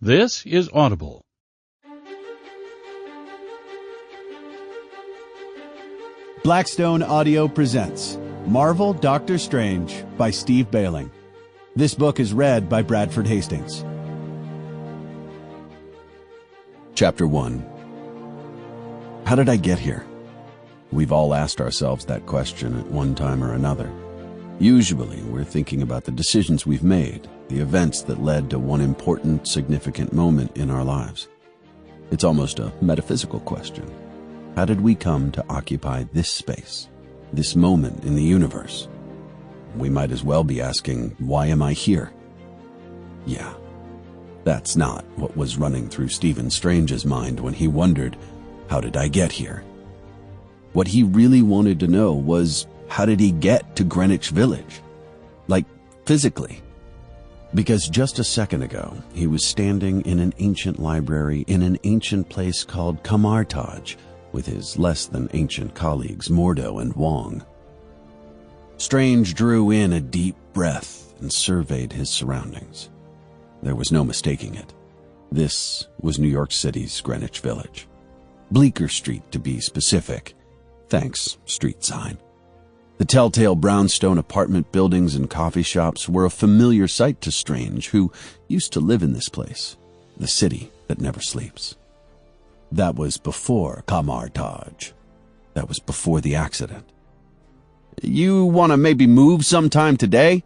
This is Audible. Blackstone Audio presents Marvel Doctor Strange by Steve Behling. This book is read by Bradford Hastings. Chapter 1. How did I get here? We've all asked ourselves that question at one time or another. Usually, we're thinking about the decisions we've made, the events that led to one important, significant moment in our lives. It's almost a metaphysical question. How did we come to occupy this space, this moment in the universe? We might as well be asking, why am I here? Yeah, that's not what was running through Stephen Strange's mind when he wondered, how did I get here? What he really wanted to know was, how did he get to Greenwich Village? Like, physically. Because just a second ago, he was standing in an ancient library in an ancient place called Camartage, with his less-than-ancient colleagues Mordo and Wong. Strange drew in a deep breath and surveyed his surroundings. There was no mistaking it. This was New York City's Greenwich Village. Bleecker Street, to be specific. Thanks, street sign. The telltale brownstone apartment buildings and coffee shops were a familiar sight to Strange, who used to live in this place, the city that never sleeps. That was before Camartage. That was before the accident. You want to maybe move sometime today?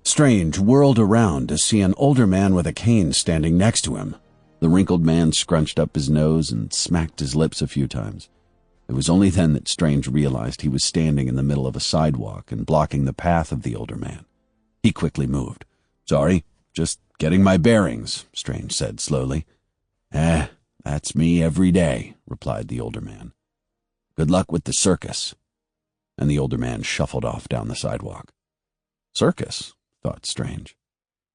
Strange whirled around to see an older man with a cane standing next to him. The wrinkled man scrunched up his nose and smacked his lips a few times. It was only then that Strange realized he was standing in the middle of a sidewalk and blocking the path of the older man. He quickly moved. Sorry, just getting my bearings, Strange said slowly. That's me every day, replied the older man. Good luck with the circus. And the older man shuffled off down the sidewalk. Circus, thought Strange.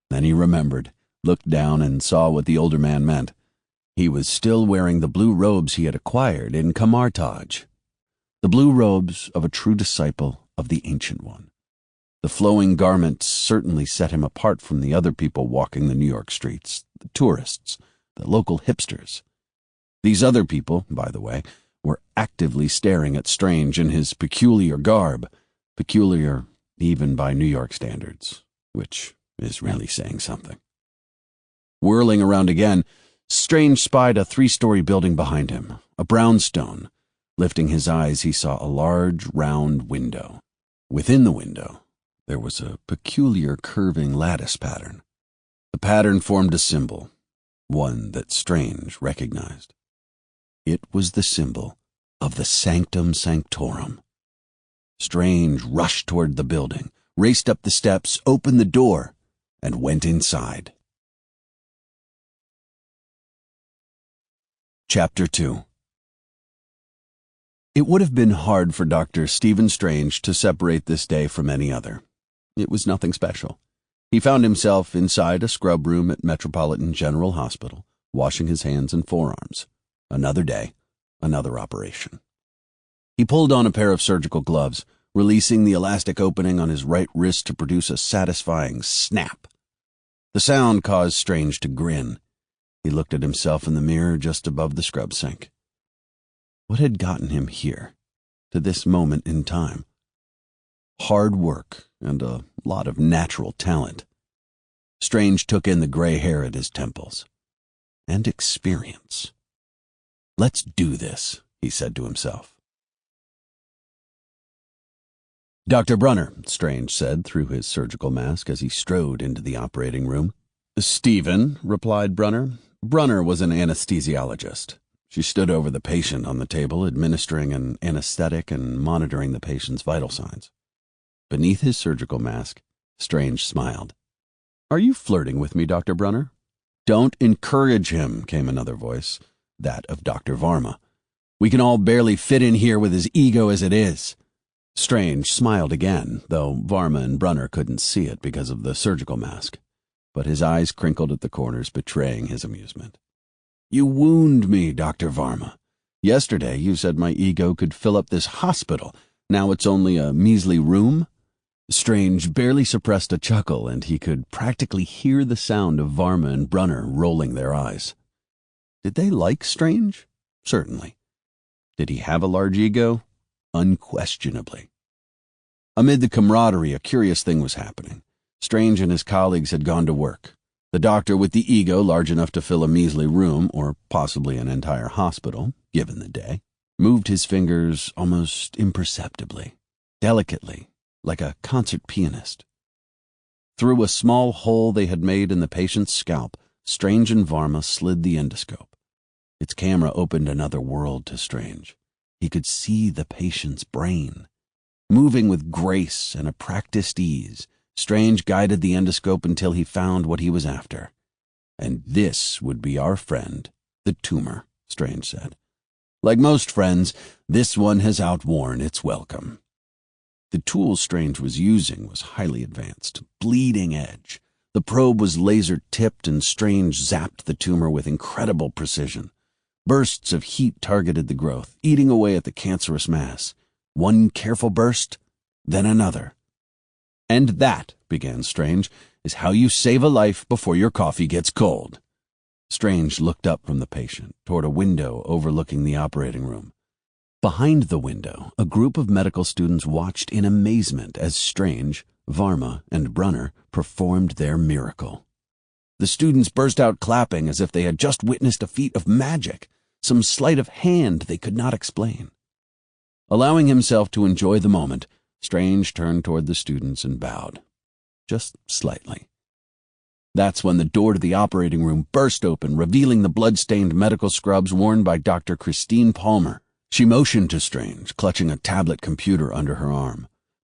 Then he remembered, looked down and saw what the older man meant. He was still wearing the blue robes he had acquired in Camartage. The blue robes of a true disciple of the Ancient One. The flowing garments certainly set him apart from the other people walking the New York streets, the tourists, the local hipsters. These other people, by the way, were actively staring at Strange in his peculiar garb, peculiar even by New York standards, which is really saying something. Whirling around again, Strange spied a 3-story building behind him, a brownstone. Lifting his eyes, he saw a large, round window. Within the window, there was a peculiar curving lattice pattern. The pattern formed a symbol, one that Strange recognized. It was the symbol of the Sanctum Sanctorum. Strange rushed toward the building, raced up the steps, opened the door, and went inside. Chapter 2. It would have been hard for Dr. Stephen Strange to separate this day from any other. It was nothing special. He found himself inside a scrub room at Metropolitan General Hospital, washing his hands and forearms. Another day, another operation. He pulled on a pair of surgical gloves, releasing the elastic opening on his right wrist to produce a satisfying snap. The sound caused Strange to grin. He looked at himself in the mirror just above the scrub sink. What had gotten him here, to this moment in time? Hard work and a lot of natural talent. Strange took in the gray hair at his temples. And experience. Let's do this, he said to himself. Dr. Brunner, Strange said through his surgical mask as he strode into the operating room. Stephen, replied Brunner. Brunner was an anesthesiologist. She stood over the patient on the table, administering an anesthetic and monitoring the patient's vital signs. Beneath his surgical mask, Strange smiled. Are you flirting with me, Dr. Brunner? Don't encourage him, came another voice, that of Dr. Varma. We can all barely fit in here with his ego as it is. Strange smiled again, though Varma and Brunner couldn't see it because of the surgical mask. But his eyes crinkled at the corners, betraying his amusement. You wound me, Dr. Varma. Yesterday you said my ego could fill up this hospital. Now it's only a measly room? Strange barely suppressed a chuckle, and he could practically hear the sound of Varma and Brunner rolling their eyes. Did they like Strange? Certainly. Did he have a large ego? Unquestionably. Amid the camaraderie, a curious thing was happening. Strange and his colleagues had gone to work. The doctor with the ego large enough to fill a measly room, or possibly an entire hospital, given the day, moved his fingers almost imperceptibly, delicately, like a concert pianist. Through a small hole they had made in the patient's scalp, Strange and Varma slid the endoscope. Its camera opened another world to Strange. He could see the patient's brain. Moving with grace and a practiced ease, Strange guided the endoscope until he found what he was after. And this would be our friend, the tumor, Strange said. Like most friends, this one has outworn its welcome. The tool Strange was using was highly advanced, bleeding edge. The probe was laser-tipped, and Strange zapped the tumor with incredible precision. Bursts of heat targeted the growth, eating away at the cancerous mass. One careful burst, then another. "And that," began Strange, "is how you save a life before your coffee gets cold." Strange looked up from the patient, toward a window overlooking the operating room. Behind the window, a group of medical students watched in amazement as Strange, Varma, and Brunner performed their miracle. The students burst out clapping as if they had just witnessed a feat of magic, some sleight of hand they could not explain. Allowing himself to enjoy the moment, Strange turned toward the students and bowed, just slightly. That's when the door to the operating room burst open, revealing the blood-stained medical scrubs worn by Dr. Christine Palmer. She motioned to Strange, clutching a tablet computer under her arm.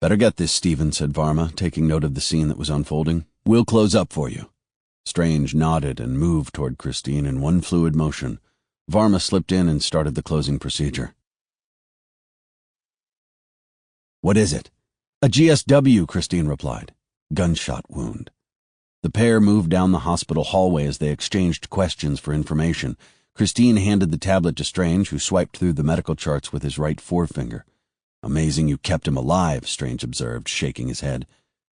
"Better get this, Stephen," said Varma, taking note of the scene that was unfolding. "We'll close up for you." Strange nodded and moved toward Christine in one fluid motion. Varma slipped in and started the closing procedure. "What is it?" "A GSW," Christine replied. "Gunshot wound." The pair moved down the hospital hallway as they exchanged questions for information. Christine handed the tablet to Strange, who swiped through the medical charts with his right forefinger. "Amazing you kept him alive," Strange observed, shaking his head.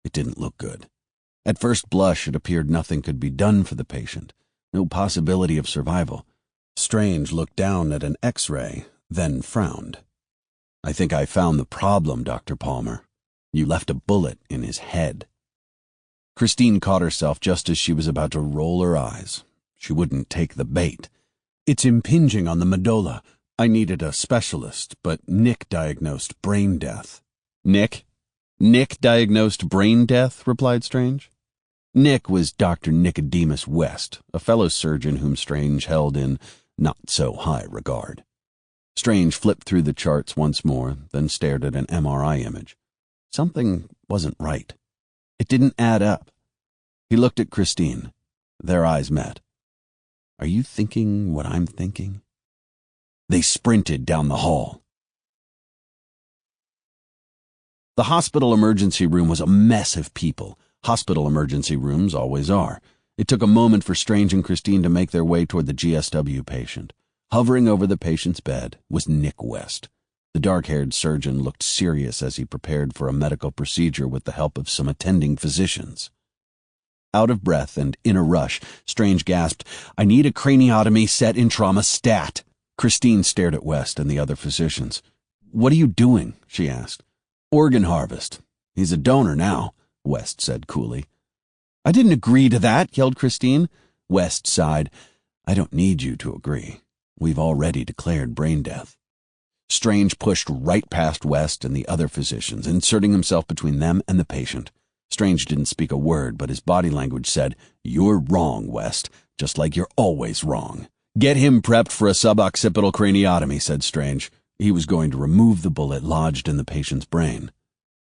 It didn't look good. At first blush, it appeared nothing could be done for the patient. No possibility of survival. Strange looked down at an X-ray, then frowned. "I think I found the problem, Dr. Palmer. You left a bullet in his head." Christine caught herself just as she was about to roll her eyes. She wouldn't take the bait. "It's impinging on the medulla. I needed a specialist, but Nick diagnosed brain death." "Nick? Nick diagnosed brain death?" replied Strange. Nick was Dr. Nicodemus West, a fellow surgeon whom Strange held in not-so-high regard. Strange flipped through the charts once more, then stared at an MRI image. Something wasn't right. It didn't add up. He looked at Christine. Their eyes met. "Are you thinking what I'm thinking?" They sprinted down the hall. The hospital emergency room was a mess of people. Hospital emergency rooms always are. It took a moment for Strange and Christine to make their way toward the GSW patient. Hovering over the patient's bed was Nick West. The dark-haired surgeon looked serious as he prepared for a medical procedure with the help of some attending physicians. Out of breath and in a rush, Strange gasped, "I need a craniotomy set in trauma stat." Christine stared at West and the other physicians. "What are you doing?" she asked. "Organ harvest. He's a donor now," West said coolly. "I didn't agree to that," yelled Christine. West sighed. "I don't need you to agree. We've already declared brain death." Strange pushed right past West and the other physicians, inserting himself between them and the patient. Strange didn't speak a word, but his body language said, "You're wrong, West, just like you're always wrong." "Get him prepped for a suboccipital craniotomy," said Strange. He was going to remove the bullet lodged in the patient's brain.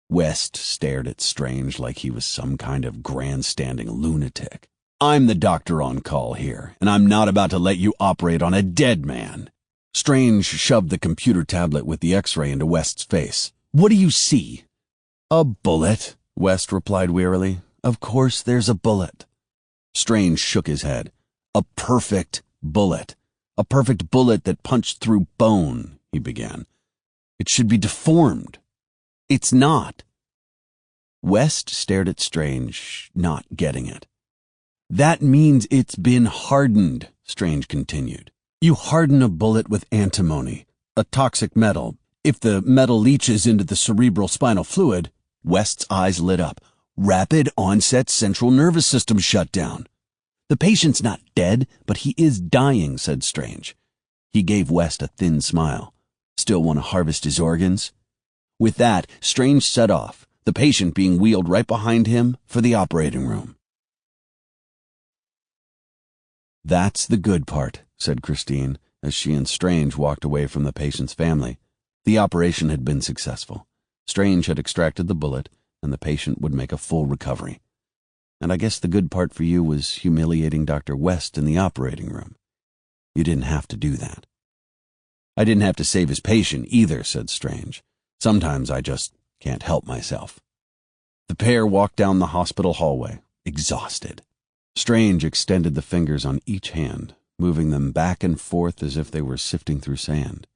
West stared at Strange like he was some kind of grandstanding lunatic. "I'm the doctor on call here, and I'm not about to let you operate on a dead man." Strange shoved the computer tablet with the X-ray into West's face. "What do you see?" "A bullet," West replied wearily. "Of course there's a bullet." Strange shook his head. "A perfect bullet. A perfect bullet that punched through bone," he began. "It should be deformed. It's not." West stared at Strange, not getting it. "That means it's been hardened," Strange continued. "You harden a bullet with antimony, a toxic metal. If the metal leaches into the cerebral spinal fluid..." West's eyes lit up. "Rapid onset central nervous system shutdown." "The patient's not dead, but he is dying," said Strange. He gave West a thin smile. "Still want to harvest his organs?" With that, Strange set off, the patient being wheeled right behind him for the operating room. "That's the good part," said Christine, as she and Strange walked away from the patient's family. The operation had been successful. Strange had extracted the bullet, and the patient would make a full recovery. "And I guess the good part for you was humiliating Dr. West in the operating room. You didn't have to do that." "I didn't have to save his patient either," said Strange. "Sometimes I just can't help myself." The pair walked down the hospital hallway, exhausted. Strange extended the fingers on each hand, moving them back and forth as if they were sifting through sand.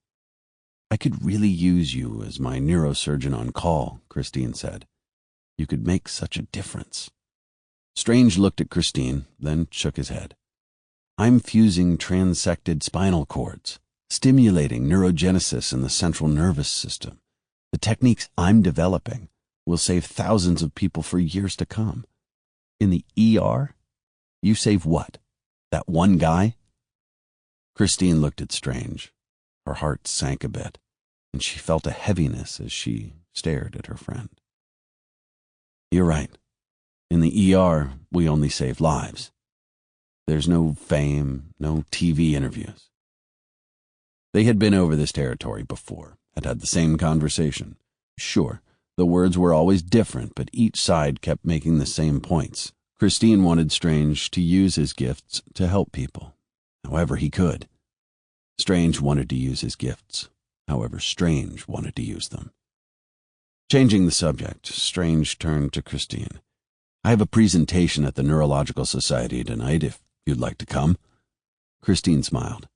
"I could really use you as my neurosurgeon on call," Christine said. "You could make such a difference." Strange looked at Christine, then shook his head. "I'm fusing transected spinal cords, stimulating neurogenesis in the central nervous system. The techniques I'm developing will save thousands of people for years to come. In the ER, you save what? That one guy?" Christine looked at Strange. Her heart sank a bit, and she felt a heaviness as she stared at her friend. "You're right. In the ER, we only save lives. There's no fame, no TV interviews." They had been over this territory before, had had the same conversation. Sure, the words were always different, but each side kept making the same points. Christine wanted Strange to use his gifts to help people, however he could. Strange wanted to use his gifts, however Strange wanted to use them. Changing the subject, Strange turned to Christine. "I have a presentation at the Neurological Society tonight, if you'd like to come." Christine smiled.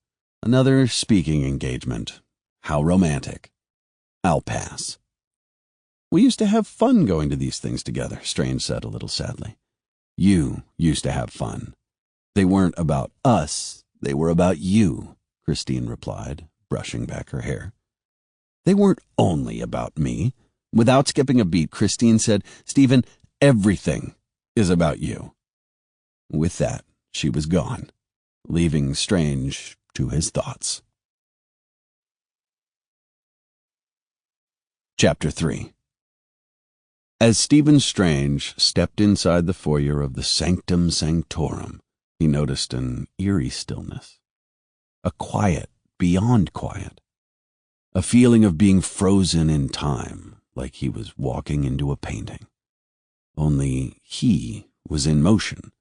"Another speaking engagement. How romantic. I'll pass." "We used to have fun going to these things together," Strange said a little sadly. "You used to have fun. They weren't about us, they were about you," Christine replied, brushing back her hair. "They weren't only about me." Without skipping a beat, Christine said, "Stephen, everything is about you." With that, she was gone, leaving Strange to his thoughts. Chapter 3. As Stephen Strange stepped inside the foyer of the Sanctum Sanctorum, he noticed an eerie stillness. A quiet beyond quiet. A feeling of being frozen in time, like he was walking into a painting. Only he was in motion.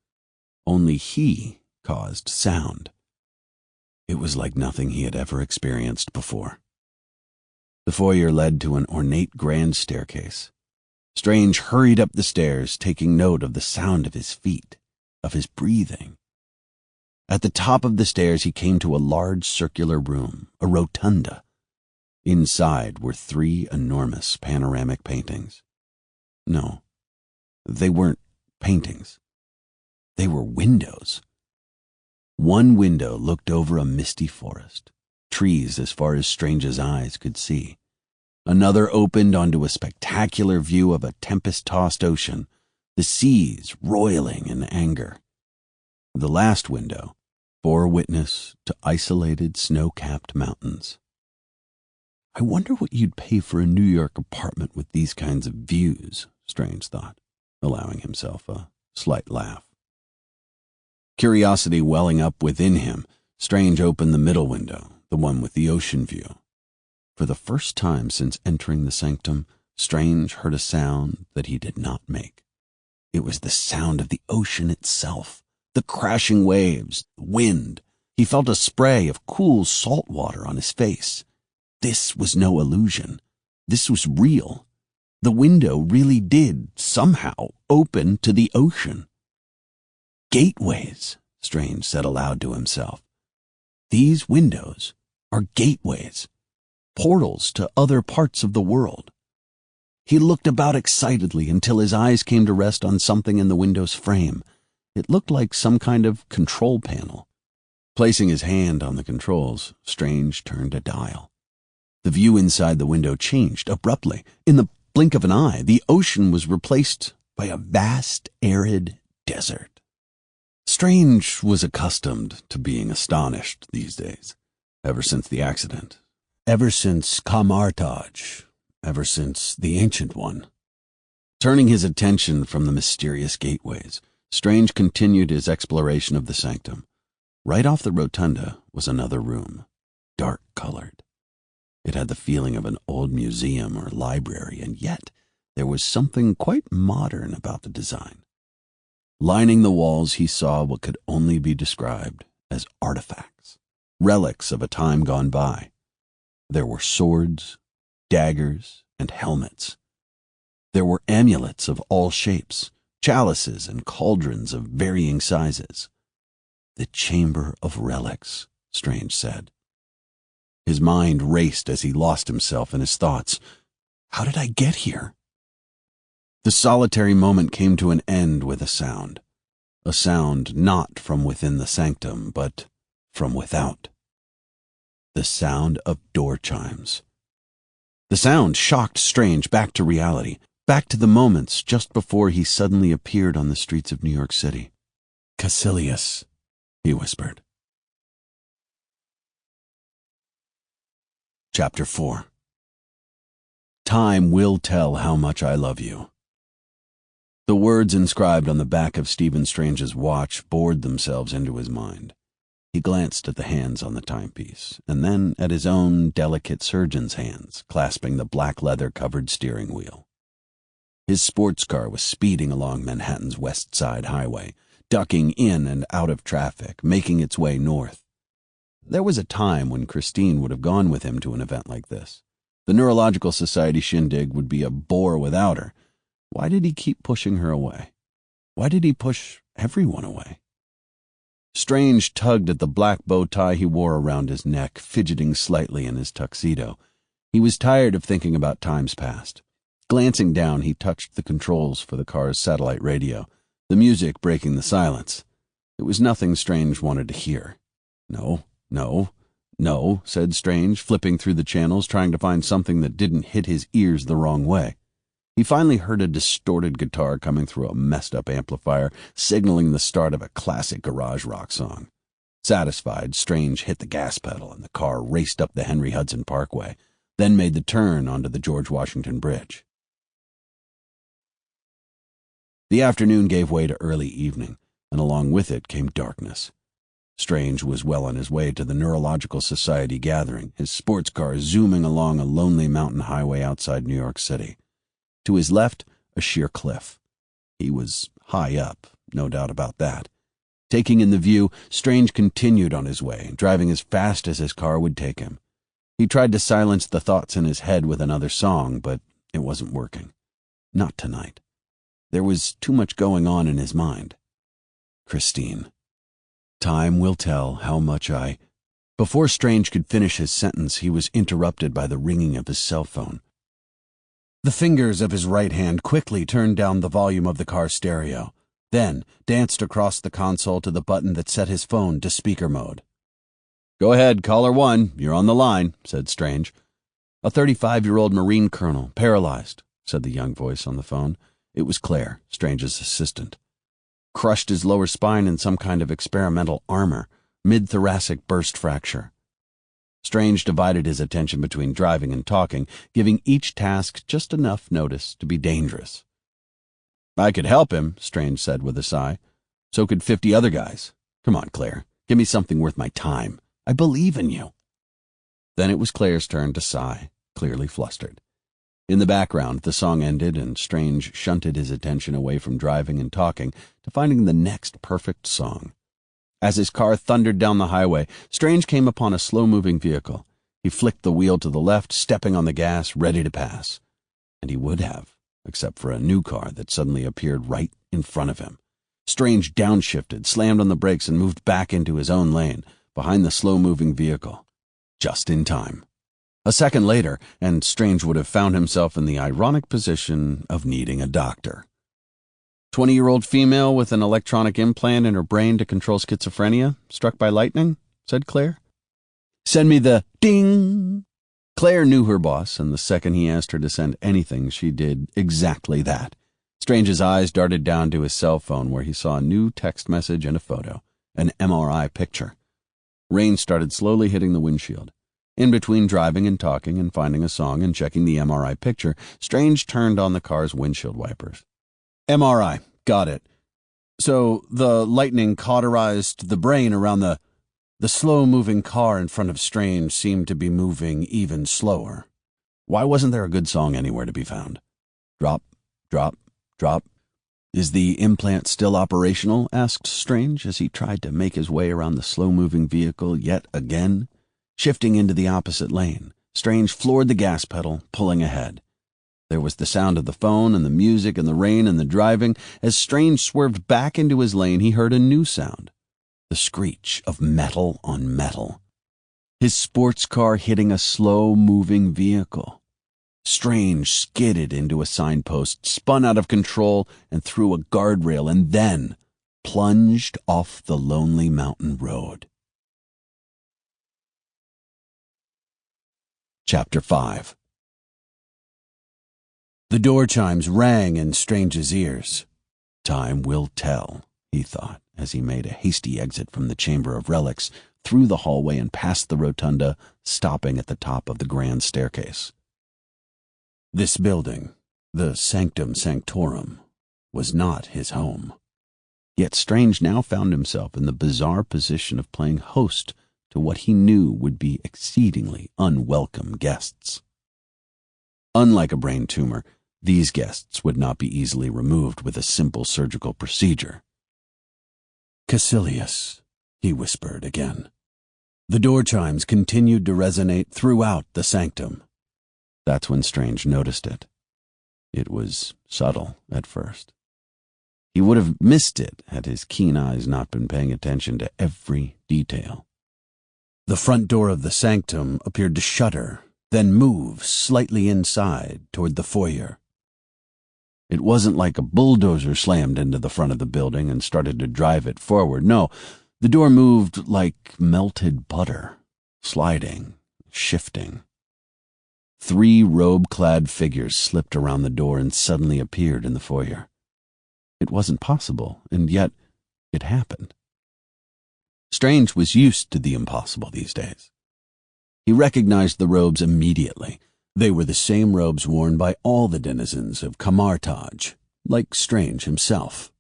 Only he caused sound. It was like nothing he had ever experienced before. The foyer led to an ornate grand staircase. Strange hurried up the stairs, taking note of the sound of his feet, of his breathing. At the top of the stairs he came to a large circular room, a rotunda. Inside were 3 enormous panoramic paintings. No, they weren't paintings. They were windows. One window looked over a misty forest, trees as far as Strange's eyes could see. Another opened onto a spectacular view of a tempest-tossed ocean, the seas roiling in anger. The last window bore witness to isolated snow-capped mountains. "I wonder what you'd pay for a New York apartment with these kinds of views," Strange thought, allowing himself a slight laugh. Curiosity welling up within him, Strange opened the middle window, the one with the ocean view. For the first time since entering the sanctum, Strange heard a sound that he did not make. It was the sound of the ocean itself, the crashing waves, the wind. He felt a spray of cool salt water on his face. This was no illusion. This was real. The window really did, somehow, open to the ocean. "Gateways," Strange said aloud to himself. "These windows are gateways, portals to other parts of the world." He looked about excitedly until his eyes came to rest on something in the window's frame. It looked like some kind of control panel. Placing his hand on the controls, Strange turned a dial. The view inside the window changed abruptly. In the blink of an eye, the ocean was replaced by a vast, arid desert. Strange was accustomed to being astonished these days, ever since the accident, ever since Kamartaj, ever since the Ancient One. Turning his attention from the mysterious gateways, Strange continued his exploration of the sanctum. Right off the rotunda was another room, dark-colored. It had the feeling of an old museum or library, and yet there was something quite modern about the design. Lining the walls, he saw what could only be described as artifacts, relics of a time gone by. There were swords, daggers, and helmets. There were amulets of all shapes, chalices and cauldrons of varying sizes. The Chamber of Relics, Strange said. His mind raced as he lost himself in his thoughts. How did I get here? The solitary moment came to an end with a sound not from within the sanctum, but from without. The sound of door chimes. The sound shocked Strange back to reality, back to the moments just before he suddenly appeared on the streets of New York City. "Caecilius," he whispered. Chapter 4. Time will tell how much I love you. The words inscribed on the back of Stephen Strange's watch bored themselves into his mind. He glanced at the hands on the timepiece, and then at his own delicate surgeon's hands clasping the black leather-covered steering wheel. His sports car was speeding along Manhattan's West Side Highway, ducking in and out of traffic, making its way north. There was a time when Christine would have gone with him to an event like this. The Neurological Society shindig would be a bore without her. Why did he keep pushing her away? Why did he push everyone away? Strange tugged at the black bow tie he wore around his neck, fidgeting slightly in his tuxedo. He was tired of thinking about times past. Glancing down, he touched the controls for the car's satellite radio, the music breaking the silence. It was nothing Strange wanted to hear. No, said Strange, flipping through the channels, trying to find something that didn't hit his ears the wrong way. He finally heard a distorted guitar coming through a messed-up amplifier, signaling the start of a classic garage rock song. Satisfied, Strange hit the gas pedal and the car raced up the Henry Hudson Parkway, then made the turn onto the George Washington Bridge. The afternoon gave way to early evening, and along with it came darkness. Strange was well on his way to the Neurological Society gathering, his sports car zooming along a lonely mountain highway outside New York City. To his left, a sheer cliff. He was high up, no doubt about that. Taking in the view, Strange continued on his way, driving as fast as his car would take him. He tried to silence the thoughts in his head with another song, but it wasn't working. Not tonight. There was too much going on in his mind. Christine. Time will tell how much I... Before Strange could finish his sentence, he was interrupted by the ringing of his cell phone. The fingers of his right hand quickly turned down the volume of the car stereo, then danced across the console to the button that set his phone to speaker mode. "Go ahead, caller 1, you're on the line," said Strange. "A 35-year-old Marine colonel, paralyzed," said the young voice on the phone. It was Claire, Strange's assistant. "Crushed his lower spine in some kind of experimental armor, mid-thoracic burst fracture." Strange divided his attention between driving and talking, giving each task just enough notice to be dangerous. "I could help him," Strange said with a sigh. "So could 50 other guys. Come on, Claire, give me something worth my time. I believe in you." Then it was Claire's turn to sigh, clearly flustered. In the background, the song ended, and Strange shunted his attention away from driving and talking to finding the next perfect song. As his car thundered down the highway, Strange came upon a slow-moving vehicle. He flicked the wheel to the left, stepping on the gas, ready to pass. And he would have, except for a new car that suddenly appeared right in front of him. Strange downshifted, slammed on the brakes, and moved back into his own lane, behind the slow-moving vehicle. Just in time. A second later, and Strange would have found himself in the ironic position of needing a doctor. 20-year-old female with an electronic implant in her brain to control schizophrenia, struck by lightning, said Claire. Send me the ding. Claire knew her boss, and the second he asked her to send anything, she did exactly that. Strange's eyes darted down to his cell phone, where he saw a new text message and a photo, an MRI picture. Rain started slowly hitting the windshield. In between driving and talking and finding a song and checking the MRI picture, Strange turned on the car's windshield wipers. MRI, got it. So the lightning cauterized the brain around the slow-moving car in front of Strange seemed to be moving even slower. Why wasn't there a good song anywhere to be found? Drop, drop, drop. Is the implant still operational? Asked Strange as he tried to make his way around the slow-moving vehicle yet again. Shifting into the opposite lane, Strange floored the gas pedal, pulling ahead. There was the sound of the phone and the music and the rain and the driving. As Strange swerved back into his lane, he heard a new sound. The screech of metal on metal. His sports car hitting a slow-moving vehicle. Strange skidded into a signpost, spun out of control and through a guardrail, and then plunged off the lonely mountain road. Chapter 5. The door chimes rang in Strange's ears. Time will tell, he thought, as he made a hasty exit from the Chamber of Relics, through the hallway and past the rotunda, stopping at the top of the grand staircase. This building, the Sanctum Sanctorum, was not his home. Yet Strange now found himself in the bizarre position of playing host to what he knew would be exceedingly unwelcome guests. Unlike a brain tumor, these guests would not be easily removed with a simple surgical procedure. Caecilius, he whispered again. The door chimes continued to resonate throughout the sanctum. That's when Strange noticed it. It was subtle at first. He would have missed it had his keen eyes not been paying attention to every detail. The front door of the sanctum appeared to shudder, then move slightly inside toward the foyer. It wasn't like a bulldozer slammed into the front of the building and started to drive it forward. No, the door moved like melted butter, sliding, shifting. 3 robe-clad figures slipped around the door and suddenly appeared in the foyer. It wasn't possible, and yet it happened. Strange was used to the impossible these days. He recognized the robes immediately. They were the same robes worn by all the denizens of Kamartaj, like Strange himself.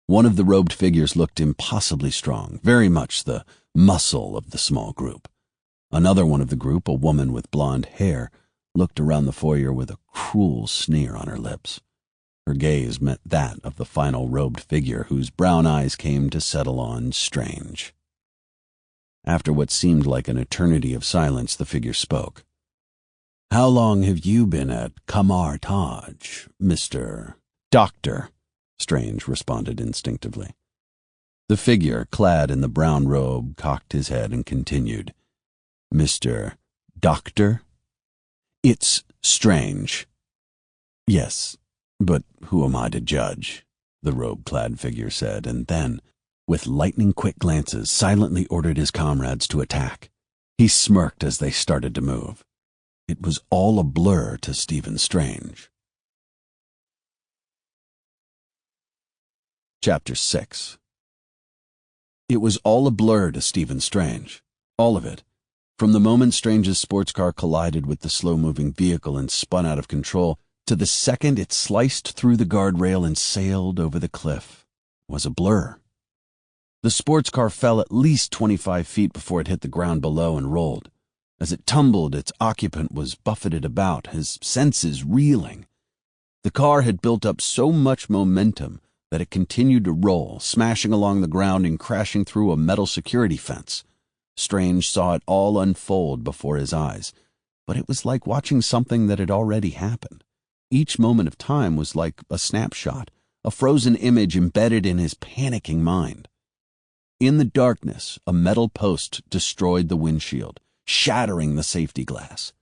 One of the robed figures looked impossibly strong, very much the muscle of the small group. Another one of the group, a woman with blonde hair, looked around the foyer with a cruel sneer on her lips. Her gaze met that of the final robed figure, whose brown eyes came to settle on Strange. After what seemed like an eternity of silence, the figure spoke. How long have you been at Kamartaj, Mr. Doctor? Strange responded instinctively. The figure, clad in the brown robe, cocked his head and continued. Mr. Doctor? It's Strange. Yes, but who am I to judge? The robe-clad figure said, and then, with lightning-quick glances, silently ordered his comrades to attack. He smirked as they started to move. It was all a blur to Stephen Strange. Chapter 6. It was all a blur to Stephen Strange. All of it. From the moment Strange's sports car collided with the slow-moving vehicle and spun out of control, to the second it sliced through the guardrail and sailed over the cliff, was a blur. The sports car fell at least 25 feet before it hit the ground below and rolled. As it tumbled, its occupant was buffeted about, his senses reeling. The car had built up so much momentum that it continued to roll, smashing along the ground and crashing through a metal security fence. Strange saw it all unfold before his eyes, but it was like watching something that had already happened. Each moment of time was like a snapshot, a frozen image embedded in his panicking mind. In the darkness, a metal post destroyed the windshield, shattering the safety glass.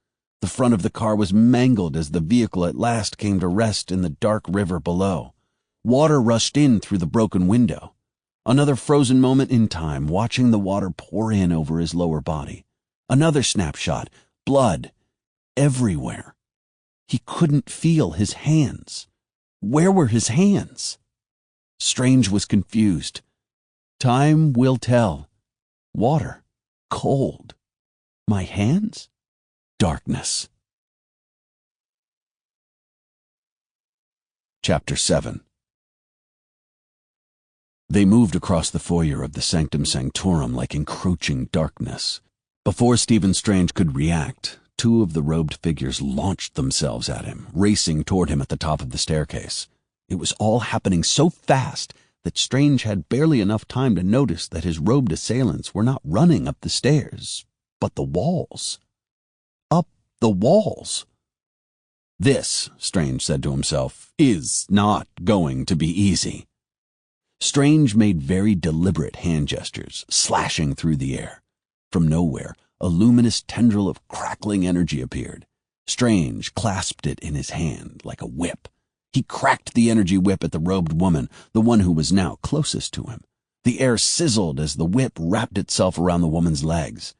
The front of the car was mangled as the vehicle at last came to rest in the dark river below. Water rushed in through the broken window. Another frozen moment in time, watching the water pour in over his lower body. Another snapshot. Blood. Everywhere. He couldn't feel his hands. Where were his hands? Strange was confused. Time will tell. Water. Cold. My hands? Darkness. Chapter 7. They moved across the foyer of the Sanctum Sanctorum like encroaching darkness. Before Stephen Strange could react, two of the robed figures launched themselves at him, racing toward him at the top of the staircase. It was all happening so fast that Strange had barely enough time to notice that his robed assailants were not running up the stairs, but the walls. Up the walls. This, Strange said to himself, is not going to be easy. Strange made very deliberate hand gestures, slashing through the air. From nowhere, a luminous tendril of crackling energy appeared. Strange clasped it in his hand like a whip. He cracked the energy whip at the robed woman, the one who was now closest to him. The air sizzled as the whip wrapped itself around the woman's legs.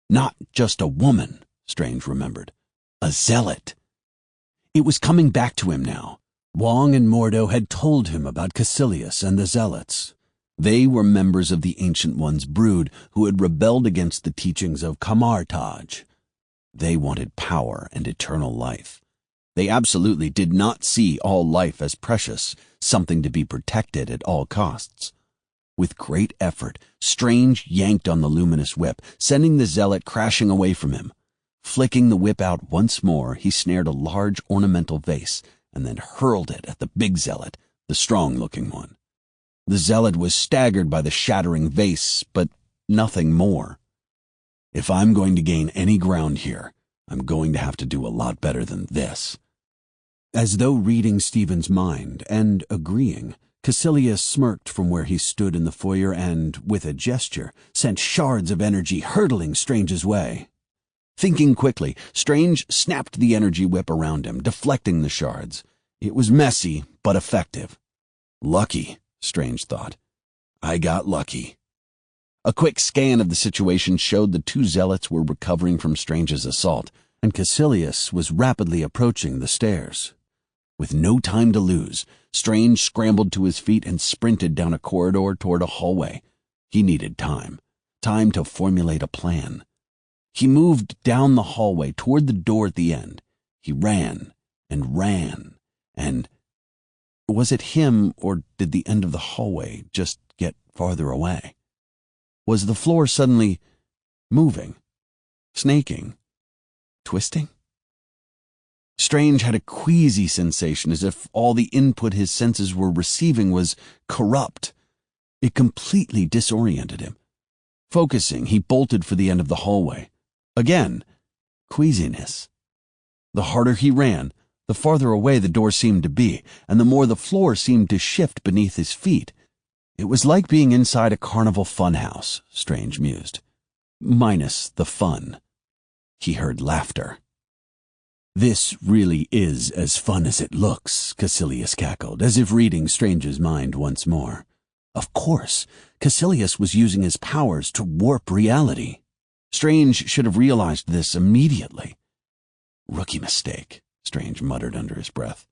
Not just a woman, Strange remembered. A zealot. It was coming back to him now. Wong and Mordo had told him about Caecilius and the zealots. They were members of the Ancient One's brood who had rebelled against the teachings of Kamar-Taj. They wanted power and eternal life. They absolutely did not see all life as precious, something to be protected at all costs. With great effort, Strange yanked on the luminous whip, sending the zealot crashing away from him. Flicking the whip out once more, he snared a large ornamental vase and then hurled it at the big zealot, the strong-looking one. The zealot was staggered by the shattering vase, but nothing more. If I'm going to gain any ground here, I'm going to have to do a lot better than this. As though reading Stephen's mind and agreeing, Caecilius smirked from where he stood in the foyer and, with a gesture, sent shards of energy hurtling Strange's way. Thinking quickly, Strange snapped the energy whip around him, deflecting the shards. It was messy, but effective. Lucky, Strange thought. I got lucky. A quick scan of the situation showed the two zealots were recovering from Strange's assault, and Caecilius was rapidly approaching the stairs. With no time to lose, Strange scrambled to his feet and sprinted down a corridor toward a hallway. He needed time. Time to formulate a plan. He moved down the hallway toward the door at the end. He ran and ran and... Was it him, or did the end of the hallway just get farther away? Was the floor suddenly moving, snaking, twisting? Strange had a queasy sensation, as if all the input his senses were receiving was corrupt. It completely disoriented him. Focusing, he bolted for the end of the hallway. Again, queasiness. The harder he ran, the farther away the door seemed to be, and the more the floor seemed to shift beneath his feet. It was like being inside a carnival funhouse, Strange mused. Minus the fun. He heard laughter. This really is as fun as it looks, Caecilius cackled, as if reading Strange's mind once more. Of course, Caecilius was using his powers to warp reality. Strange should have realized this immediately. Rookie mistake, Strange muttered under his breath.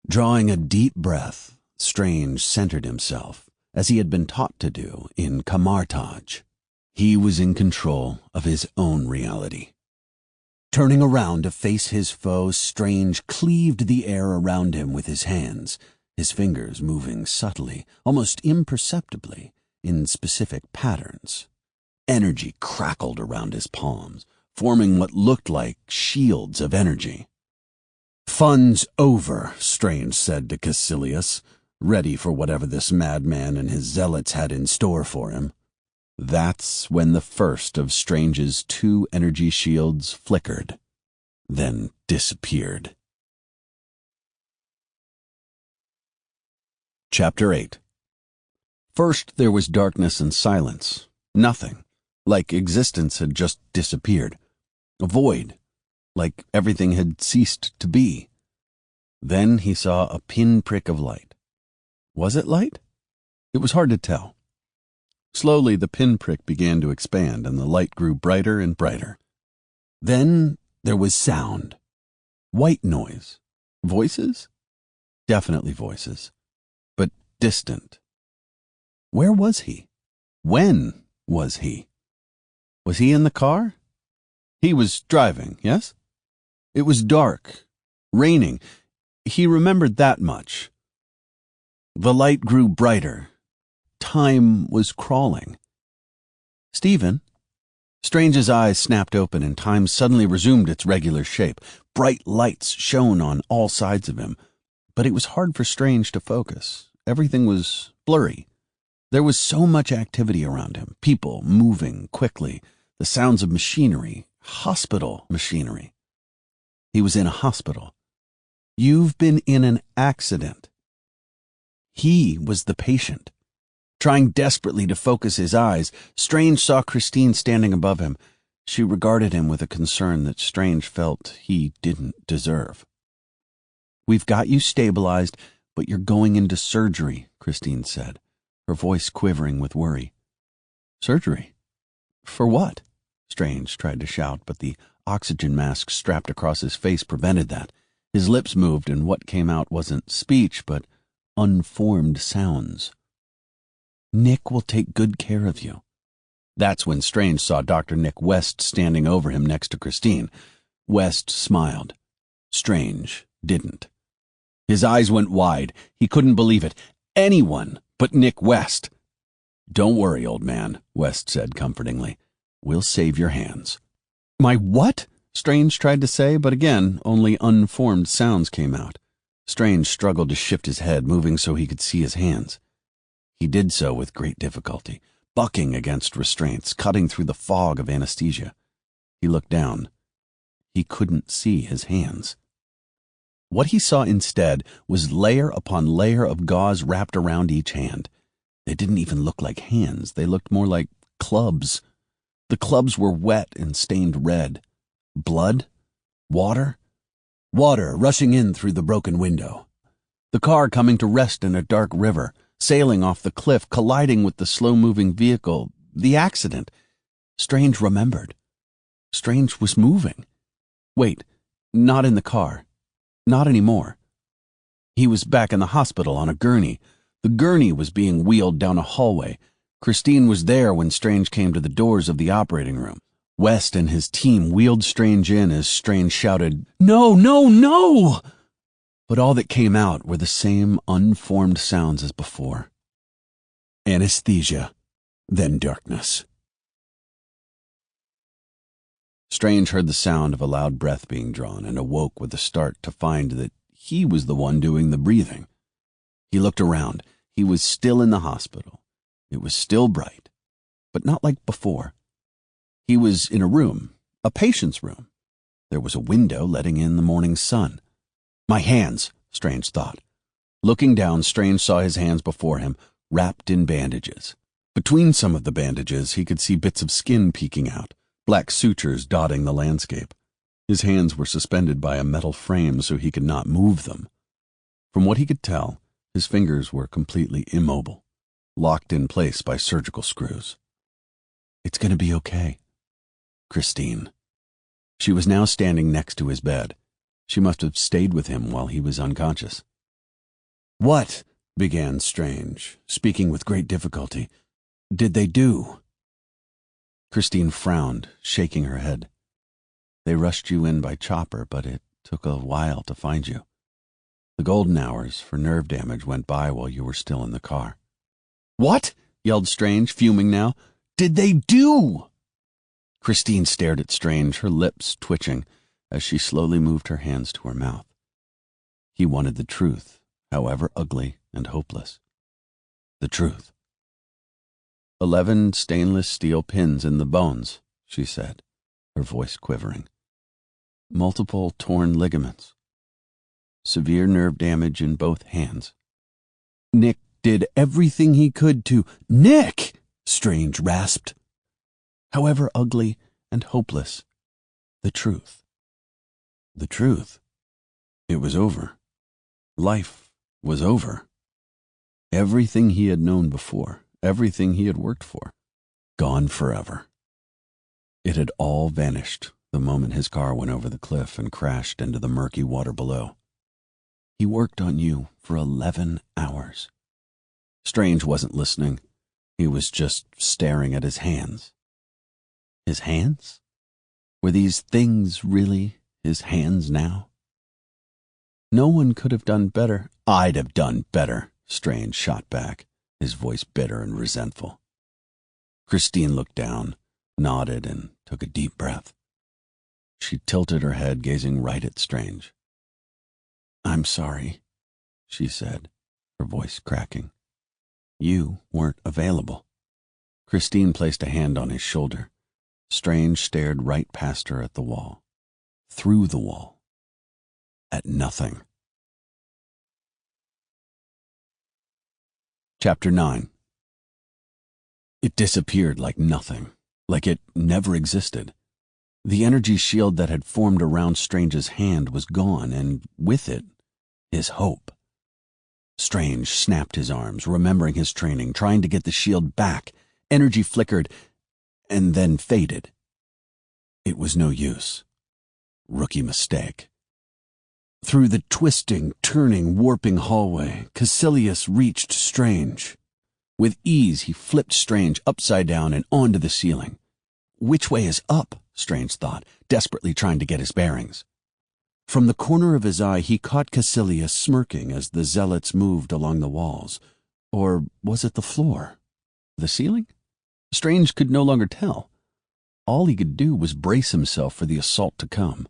Drawing a deep breath, Strange centered himself, as he had been taught to do in Kamar-Taj. He was in control of his own reality. Turning around to face his foe, Strange cleaved the air around him with his hands, his fingers moving subtly, almost imperceptibly, in specific patterns. Energy crackled around his palms, forming what looked like shields of energy. Fun's over, Strange said to Caecilius, ready for whatever this madman and his zealots had in store for him. That's when the first of Strange's two energy shields flickered, then disappeared. Chapter 8. First there was darkness and silence. Nothing. Like existence had just disappeared. A void. like everything had ceased to be. Then he saw a pinprick of light. Was it light? It was hard to tell. Slowly the pinprick began to expand, and the light grew brighter and brighter. Then there was sound. White noise. Voices? Definitely voices. But distant. Where was he? When was he? Was he in the car? He was driving, yes? It was dark, raining. He remembered that much. The light grew brighter. Time was crawling. Stephen? Strange's eyes snapped open and time suddenly resumed its regular shape. Bright lights shone on all sides of him, but it was hard for Strange to focus. Everything was blurry. There was so much activity around him, people moving quickly, the sounds of machinery, hospital machinery. He was in a hospital. You've been in an accident. He was the patient. Trying desperately to focus his eyes, Strange saw Christine standing above him. She regarded him with a concern that Strange felt he didn't deserve. "We've got you stabilized, but you're going into surgery," Christine said, her voice quivering with worry. "Surgery? For what?" Strange tried to shout, but the oxygen mask strapped across his face prevented that. His lips moved, and what came out wasn't speech, but unformed sounds. "Nick will take good care of you." That's when Strange saw Dr. Nick West standing over him next to Christine. West smiled. Strange didn't. His eyes went wide. He couldn't believe it. Anyone but Nick West. "Don't worry, old man," West said comfortingly. "We'll save your hands." "My what?" Strange tried to say, but again, only unformed sounds came out. Strange struggled to shift his head, moving so he could see his hands. He did so with great difficulty, bucking against restraints, cutting through the fog of anesthesia. He looked down. He couldn't see his hands. What he saw instead was layer upon layer of gauze wrapped around each hand. They didn't even look like hands. They looked more like clubs. The clubs were wet and stained red. Blood? Water? Water rushing in through the broken window. The car coming to rest in a dark river, sailing off the cliff, colliding with the slow-moving vehicle. The accident. Strange remembered. Strange was moving. Wait, not in the car. Not anymore. He was back in the hospital on a gurney. The gurney was being wheeled down a hallway. Christine was there when Strange came to the doors of the operating room. West and his team wheeled Strange in as Strange shouted, "No, no, no!" But all that came out were the same unformed sounds as before. Anesthesia, then darkness. Strange heard the sound of a loud breath being drawn and awoke with a start to find that he was the one doing the breathing. He looked around. He was still in the hospital. It was still bright, but not like before. He was in a room, a patient's room. There was a window letting in the morning sun. My hands, Strange thought. Looking down, Strange saw his hands before him, wrapped in bandages. Between some of the bandages, he could see bits of skin peeking out, black sutures dotting the landscape. His hands were suspended by a metal frame so he could not move them. From what he could tell, his fingers were completely immobile, locked in place by surgical screws. "It's going to be okay." Christine. She was now standing next to his bed. She must have stayed with him while he was unconscious. "What," began Strange, speaking with great difficulty, "did they do?" Christine frowned, shaking her head. "They rushed you in by chopper, but it took a while to find you. The golden hours for nerve damage went by while you were still in the car." "What?" yelled Strange, fuming now. "Did they do?" Christine stared at Strange, her lips twitching, as she slowly moved her hands to her mouth. He wanted the truth, however ugly and hopeless. The truth. 11 stainless steel pins in the bones, she said, her voice quivering. Multiple torn ligaments. Severe nerve damage in both hands. Nick did everything he could to— "Nick!" Strange rasped. However ugly and hopeless, the truth. The truth. It was over. Life was over. Everything he had known before, everything he had worked for, gone forever. It had all vanished the moment his car went over the cliff and crashed into the murky water below. He worked on you for 11 hours. Strange wasn't listening. He was just staring at his hands. His hands? Were these things really his hands now? No one could have done better. I'd have done better, Strange shot back, his voice bitter and resentful. Christine looked down, nodded, and took a deep breath. She tilted her head, gazing right at Strange. "I'm sorry," she said, her voice cracking. "You weren't available." Christine placed a hand on his shoulder. Strange stared right past her at the wall. Through the wall. At nothing. Chapter 9. It disappeared like nothing, like it never existed. The energy shield that had formed around Strange's hand was gone, and with it, his hope. Strange snapped his arms, remembering his training, trying to get the shield back. Energy flickered, and then faded. It was no use. Rookie mistake. Through the twisting, turning, warping hallway, Caecilius reached Strange. With ease, he flipped Strange upside down and onto the ceiling. Which way is up? Strange thought, desperately trying to get his bearings. From the corner of his eye, he caught Caecilius smirking as the zealots moved along the walls. Or was it the floor? The ceiling? Strange could no longer tell. All he could do was brace himself for the assault to come.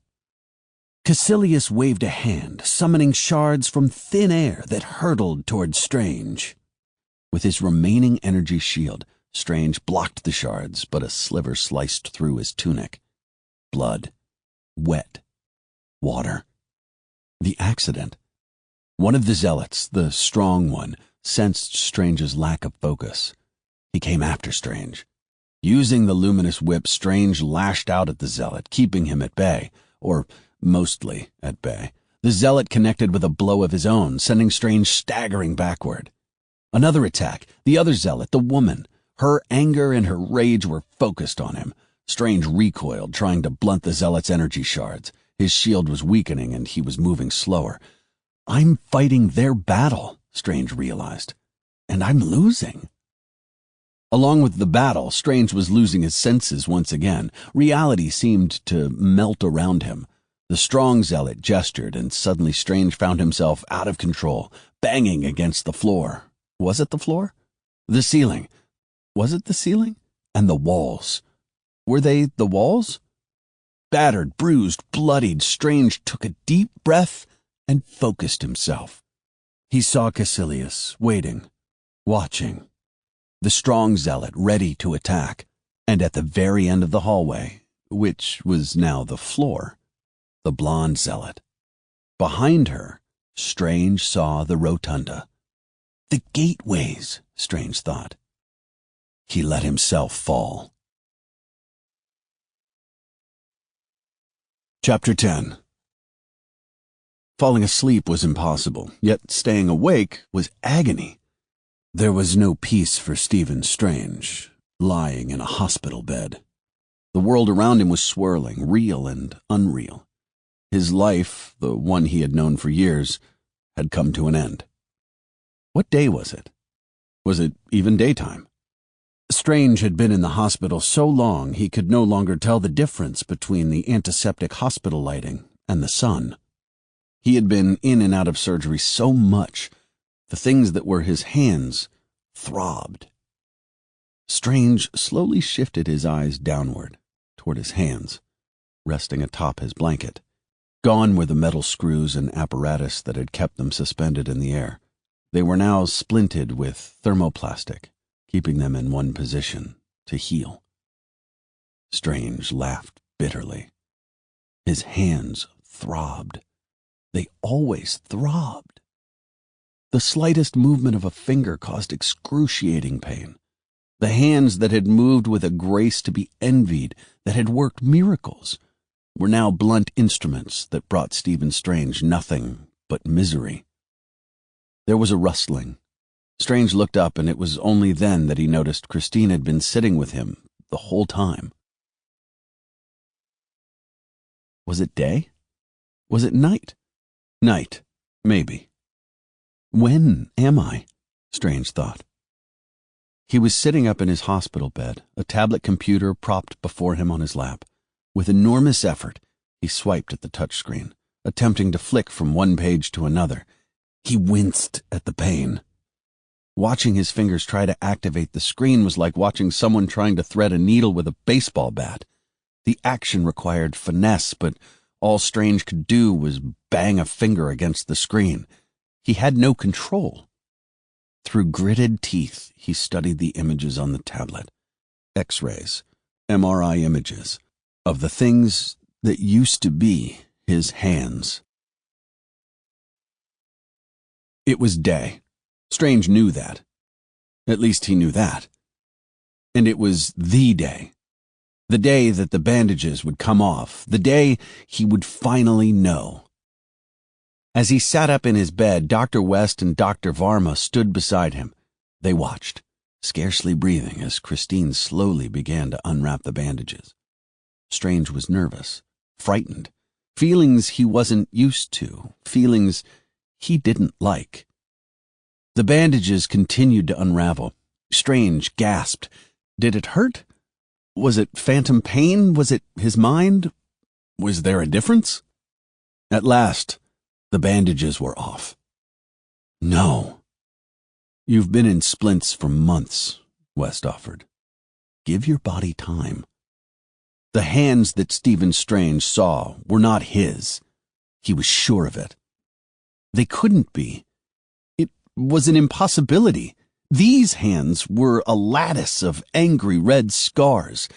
Caecilius waved a hand, summoning shards from thin air that hurtled toward Strange. With his remaining energy shield, Strange blocked the shards, but a sliver sliced through his tunic. Blood. Wet. Water. The accident. One of the zealots, the strong one, sensed Strange's lack of focus. He came after Strange. Using the luminous whip, Strange lashed out at the zealot, keeping him at bay, or mostly at bay. The zealot connected with a blow of his own, sending Strange staggering backward. Another attack. The other zealot, the woman. Her anger and her rage were focused on him. Strange recoiled, trying to blunt the zealot's energy shards. His shield was weakening, and he was moving slower. I'm fighting their battle, Strange realized. And I'm losing. Along with the battle, Strange was losing his senses once again. Reality seemed to melt around him. The strong zealot gestured, and suddenly Strange found himself out of control, banging against the floor. Was it the floor? The ceiling. Was it the ceiling? And the walls. Were they the walls? Battered, bruised, bloodied, Strange took a deep breath and focused himself. He saw Caecilius, waiting, watching. The strong zealot ready to attack, and at the very end of the hallway, which was now the floor, the blonde zealot. Behind her, Strange saw the rotunda. The gateways, Strange thought. He let himself fall. Chapter 10. Falling asleep was impossible, yet staying awake was agony. There was no peace for Stephen Strange, lying in a hospital bed. The world around him was swirling, real and unreal. His life, the one he had known for years, had come to an end. What day was it? Was it even daytime? Strange had been in the hospital so long he could no longer tell the difference between the antiseptic hospital lighting and the sun. He had been in and out of surgery so much, the things that were his hands throbbed. Strange slowly shifted his eyes downward, toward his hands, resting atop his blanket. Gone were the metal screws and apparatus that had kept them suspended in the air. They were now splinted with thermoplastic, keeping them in one position to heal. Strange laughed bitterly. His hands throbbed. They always throbbed. The slightest movement of a finger caused excruciating pain. The hands that had moved with a grace to be envied, that had worked miracles, were now blunt instruments that brought Stephen Strange nothing but misery. There was a rustling. Strange looked up, and it was only then that he noticed Christine had been sitting with him the whole time. Was it day? Was it night? Night, maybe. When am I? Strange thought. He was sitting up in his hospital bed, a tablet computer propped before him on his lap. With enormous effort, he swiped at the touchscreen, attempting to flick from one page to another. He winced at the pain. Watching his fingers try to activate the screen was like watching someone trying to thread a needle with a baseball bat. The action required finesse, but all Strange could do was bang a finger against the screen. He had no control. Through gritted teeth, he studied the images on the tablet. X-rays, MRI images, of the things that used to be his hands. It was day. Strange knew that. At least he knew that. And it was the day. The day that the bandages would come off. The day he would finally know. As he sat up in his bed, Dr. West and Dr. Varma stood beside him. They watched, scarcely breathing, as Christine slowly began to unwrap the bandages. Strange was nervous, frightened, feelings he wasn't used to, feelings he didn't like. The bandages continued to unravel. Strange gasped. Did it hurt? Was it phantom pain? Was it his mind? Was there a difference? At last, the bandages were off. No. You've been in splints for months, West offered. Give your body time. The hands that Stephen Strange saw were not his. He was sure of it. They couldn't be. It was an impossibility. These hands were a lattice of angry red scars.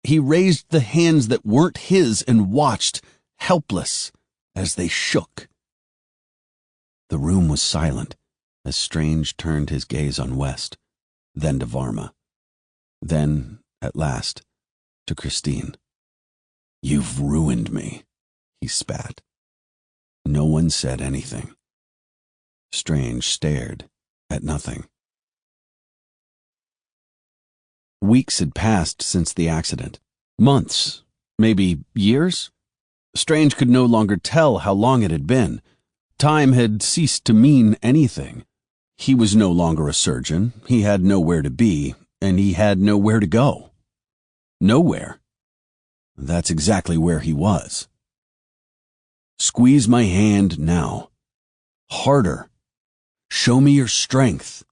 He raised the hands that weren't his and watched, helpless, as they shook. The room was silent as Strange turned his gaze on West, then to Varma, then, at last, to Christine. You've ruined me, he spat. No one said anything. Strange stared at nothing. Weeks had passed since the accident. Months, maybe years? Strange could no longer tell how long it had been. Time had ceased to mean anything. He was no longer a surgeon, he had nowhere to be, and he had nowhere to go. Nowhere. That's exactly where he was. Squeeze my hand now. Harder. Show me your strength.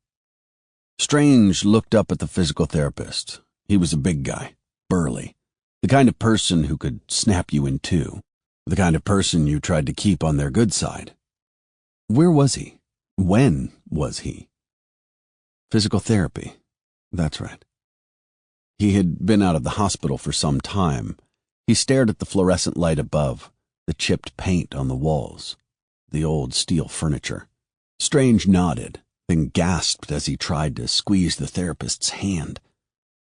Strange looked up at the physical therapist. He was a big guy, burly, the kind of person who could snap you in two, the kind of person you tried to keep on their good side. Where was he? When was he? Physical therapy. That's right. He had been out of the hospital for some time. He stared at the fluorescent light above, the chipped paint on the walls, the old steel furniture. Strange nodded, then gasped as he tried to squeeze the therapist's hand.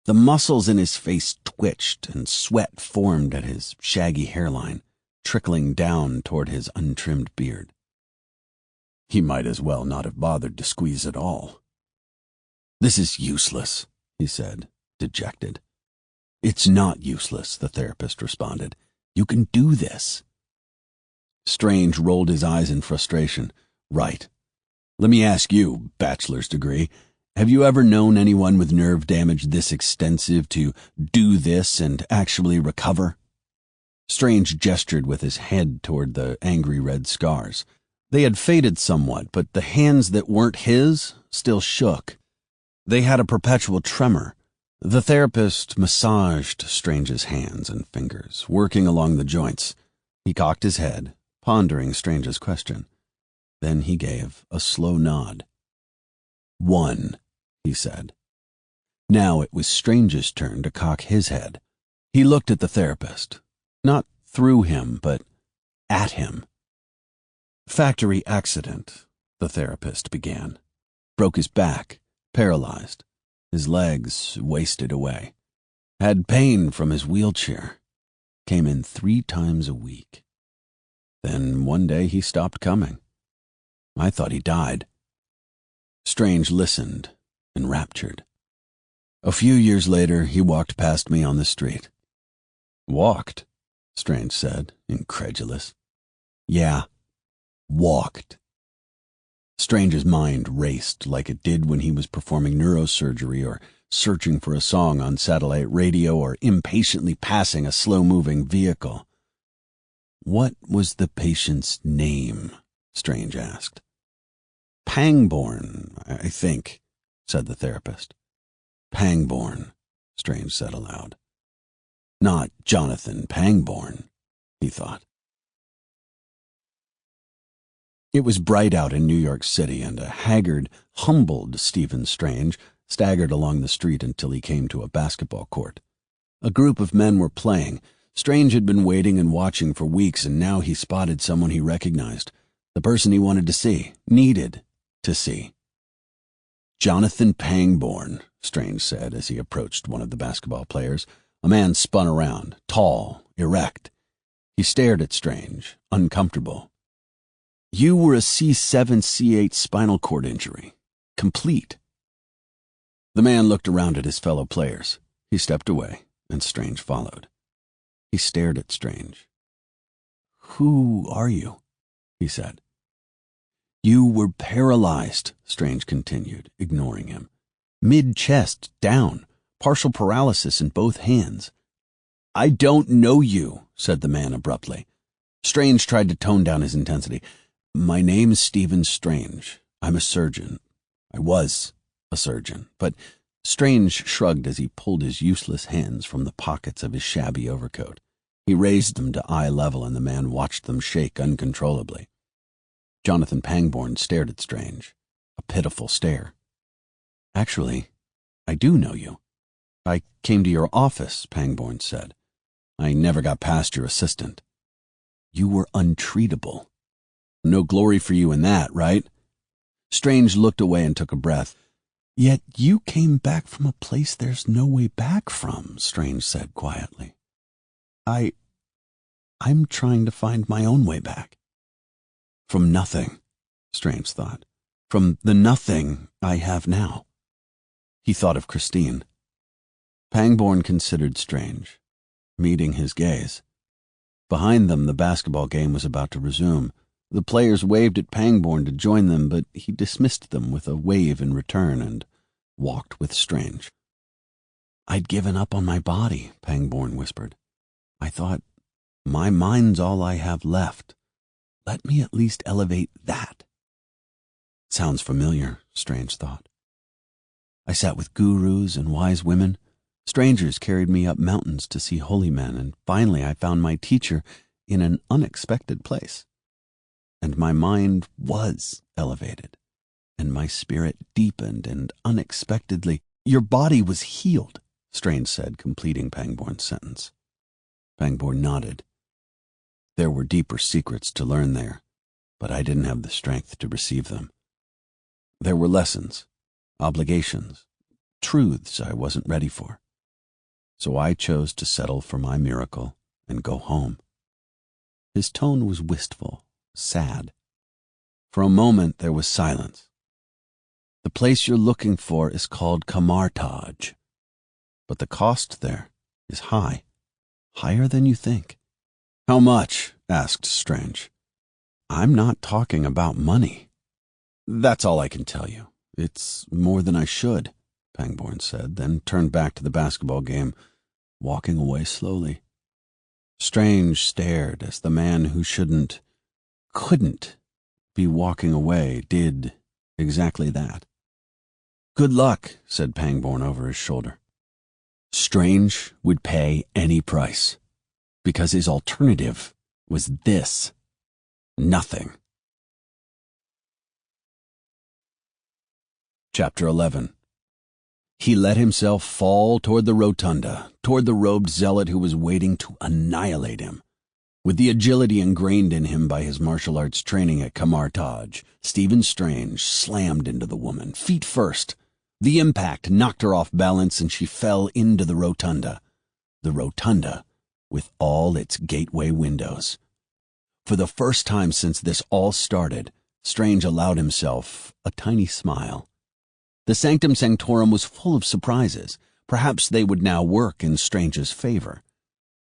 The muscles in his face twitched and sweat formed at his shaggy hairline, trickling down toward his untrimmed beard. He might as well not have bothered to squeeze at all. This is useless, he said, dejected. It's not useless, the therapist responded. You can do this. Strange rolled his eyes in frustration. Right. Let me ask you, bachelor's degree, have you ever known anyone with nerve damage this extensive to do this and actually recover? Strange gestured with his head toward the angry red scars. They had faded somewhat, but the hands that weren't his still shook. They had a perpetual tremor. The therapist massaged Strange's hands and fingers, working along the joints. He cocked his head, pondering Strange's question. Then he gave a slow nod. 1, he said. Now it was Strange's turn to cock his head. He looked at the therapist, not through him, but at him. Factory accident, the therapist began. Broke his back, paralyzed. His legs wasted away. Had pain from his wheelchair. came in 3 times a week. Then one day he stopped coming. I thought he died. Strange listened, enraptured. A few years later, he walked past me on the street. "Walked?" Strange said, incredulous. "Yeah, walked." Strange's mind raced like it did when he was performing neurosurgery or searching for a song on satellite radio or impatiently passing a slow-moving vehicle. "What was the patient's name?" Strange asked. "Pangborn, I think," said the therapist. "Pangborn," Strange said aloud. Not Jonathan Pangborn, he thought. It was bright out in New York City, and a haggard, humbled Stephen Strange staggered along the street until he came to a basketball court. A group of men were playing. Strange had been waiting and watching for weeks, and now he spotted someone he recognized, the person he wanted to see, needed to see. "Jonathan Pangborn," Strange said as he approached one of the basketball players. A man spun around, tall, erect. He stared at Strange, uncomfortable. "You were a C7, C8 spinal cord injury. Complete." The man looked around at his fellow players. He stepped away, and Strange followed. He stared at Strange. "Who are you?" he said. "You were paralyzed," Strange continued, ignoring him. "Mid-chest, down, partial paralysis in both hands." "I don't know you," said the man abruptly. Strange tried to tone down his intensity. "My name's Stephen Strange. I'm a surgeon. I was a surgeon." But Strange shrugged as he pulled his useless hands from the pockets of his shabby overcoat. He raised them to eye level, and the man watched them shake uncontrollably. Jonathan Pangborn stared at Strange, a pitiful stare. "Actually, I do know you. I came to your office," Pangborn said. "I never got past your assistant." "You were untreatable. No glory for you in that, right?" Strange looked away and took a breath. "Yet you came back from a place there's no way back from," Strange said quietly. I'm trying to find my own way back." "From nothing," Strange thought. "From the nothing I have now." He thought of Christine. Pangborn considered Strange, meeting his gaze. Behind them, the basketball game was about to resume. The players waved at Pangborn to join them, but he dismissed them with a wave in return and walked with Strange. "I'd given up on my body," Pangborn whispered. "I thought, my mind's all I have left. Let me at least elevate that." Sounds familiar, Strange thought. I sat with gurus and wise women. Strangers carried me up mountains to see holy men, and finally I found my teacher in an unexpected place. And my mind was elevated, and my spirit deepened, and unexpectedly, "Your body was healed," Strange said, completing Pangborn's sentence. Pangborn nodded. There were deeper secrets to learn there, but I didn't have the strength to receive them. There were lessons, obligations, truths I wasn't ready for. So I chose to settle for my miracle and go home. His tone was wistful, sad. For a moment there was silence. "The place you're looking for is called Kamartaj, but the cost there is high, higher than you think." "How much?" asked Strange. "I'm not talking about money. That's all I can tell you. It's more than I should," Pangborn said, then turned back to the basketball game, walking away slowly. Strange stared as the man who couldn't be walking away did exactly that. "Good luck," said Pangborn over his shoulder. Strange would pay any price, because his alternative was this: nothing. Chapter 11. He let himself fall toward the rotunda, toward the robed zealot who was waiting to annihilate him. With the agility ingrained in him by his martial arts training at Kamartaj, Stephen Strange slammed into the woman, feet first. The impact knocked her off balance, and she fell into the rotunda. The rotunda with all its gateway windows. For the first time since this all started, Strange allowed himself a tiny smile. The Sanctum Sanctorum was full of surprises. Perhaps they would now work in Strange's favor.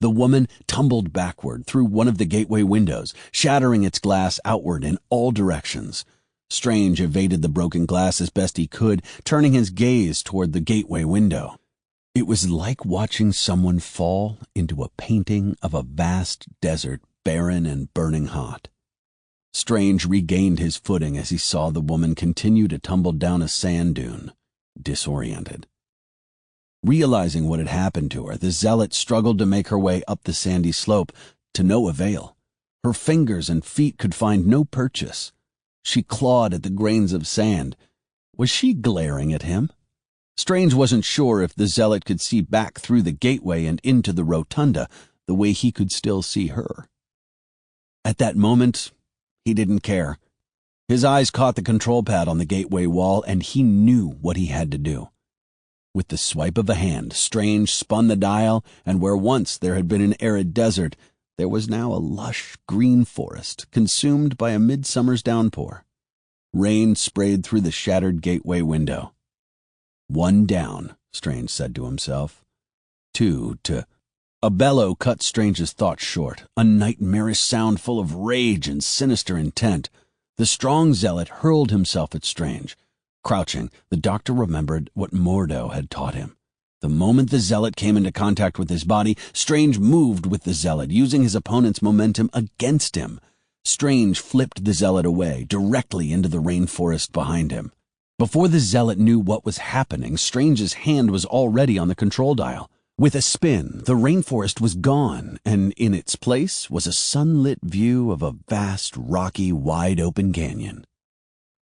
The woman tumbled backward through one of the gateway windows, shattering its glass outward in all directions. Strange evaded the broken glass as best he could, turning his gaze toward the gateway window. It was like watching someone fall into a painting of a vast desert, barren and burning hot. Strange regained his footing as he saw the woman continue to tumble down a sand dune, disoriented. Realizing what had happened to her, the zealot struggled to make her way up the sandy slope, to no avail. Her fingers and feet could find no purchase. She clawed at the grains of sand. Was she glaring at him? Strange wasn't sure if the zealot could see back through the gateway and into the rotunda the way he could still see her. At that moment, he didn't care. His eyes caught the control pad on the gateway wall, and he knew what he had to do. With the swipe of a hand, Strange spun the dial, and where once there had been an arid desert, there was now a lush green forest consumed by a midsummer's downpour. Rain sprayed through the shattered gateway window. 1 down, Strange said to himself. 2 to... A bellow cut Strange's thoughts short, a nightmarish sound full of rage and sinister intent. The strong zealot hurled himself at Strange. Crouching, the doctor remembered what Mordo had taught him. The moment the zealot came into contact with his body, Strange moved with the zealot, using his opponent's momentum against him. Strange flipped the zealot away, directly into the rainforest behind him. Before the zealot knew what was happening, Strange's hand was already on the control dial. With a spin, the rainforest was gone, and in its place was a sunlit view of a vast, rocky, wide-open canyon.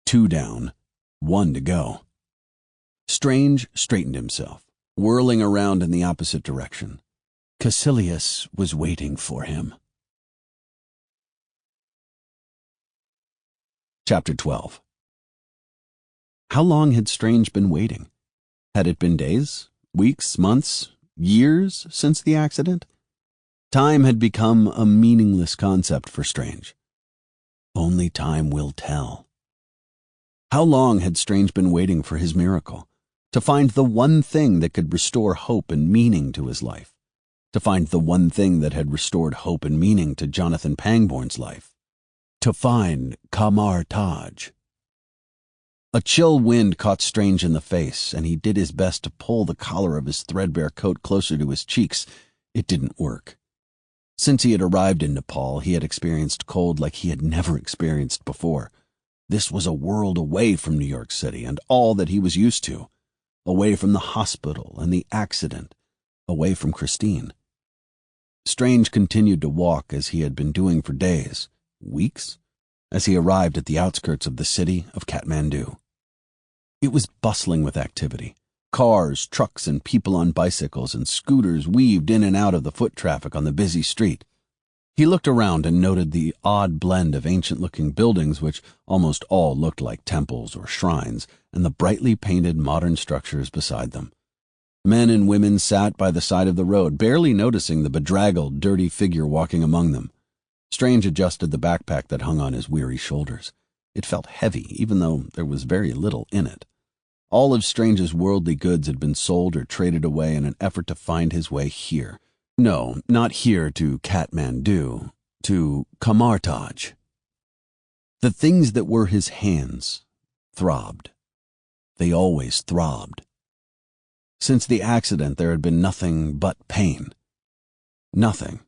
2 down, 1 to go. Strange straightened himself, whirling around in the opposite direction. Caecilius was waiting for him. Chapter 12. How long had Strange been waiting? Had it been days, weeks, months, years since the accident? Time had become a meaningless concept for Strange. Only time will tell. How long had Strange been waiting for his miracle? To find the one thing that could restore hope and meaning to his life. To find the one thing that had restored hope and meaning to Jonathan Pangborn's life. To find Kamar Taj. A chill wind caught Strange in the face, and he did his best to pull the collar of his threadbare coat closer to his cheeks. It didn't work. Since he had arrived in Nepal, he had experienced cold like he had never experienced before. This was a world away from New York City and all that he was used to. Away from the hospital and the accident. Away from Christine. Strange continued to walk as he had been doing for days, weeks, as he arrived at the outskirts of the city of Kathmandu. It was bustling with activity. Cars, trucks, and people on bicycles and scooters weaved in and out of the foot traffic on the busy street. He looked around and noted the odd blend of ancient-looking buildings which almost all looked like temples or shrines, and the brightly painted modern structures beside them. Men and women sat by the side of the road, barely noticing the bedraggled, dirty figure walking among them. Strange adjusted the backpack that hung on his weary shoulders. It felt heavy, even though there was very little in it. All of Strange's worldly goods had been sold or traded away in an effort to find his way here. No, not here to Kathmandu, to Kamar Taj. The things that were his hands throbbed. They always throbbed. Since the accident, there had been nothing but pain. Nothing.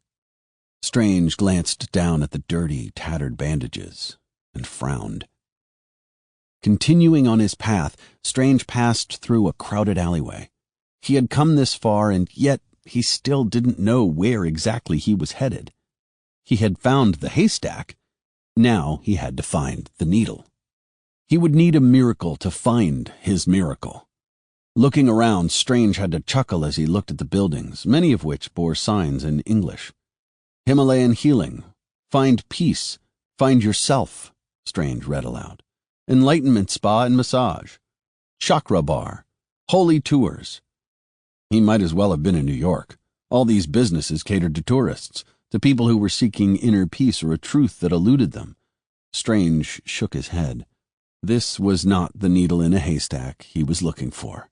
Strange glanced down at the dirty, tattered bandages and frowned. Continuing on his path, Strange passed through a crowded alleyway. He had come this far, and yet he still didn't know where exactly he was headed. He had found the haystack. Now he had to find the needle. He would need a miracle to find his miracle. Looking around, Strange had to chuckle as he looked at the buildings, many of which bore signs in English. Himalayan healing, find peace, find yourself, Strange read aloud. Enlightenment spa and massage, chakra bar, holy tours. He might as well have been in New York. All these businesses catered to tourists, to people who were seeking inner peace or a truth that eluded them. Strange shook his head. This was not the needle in a haystack he was looking for.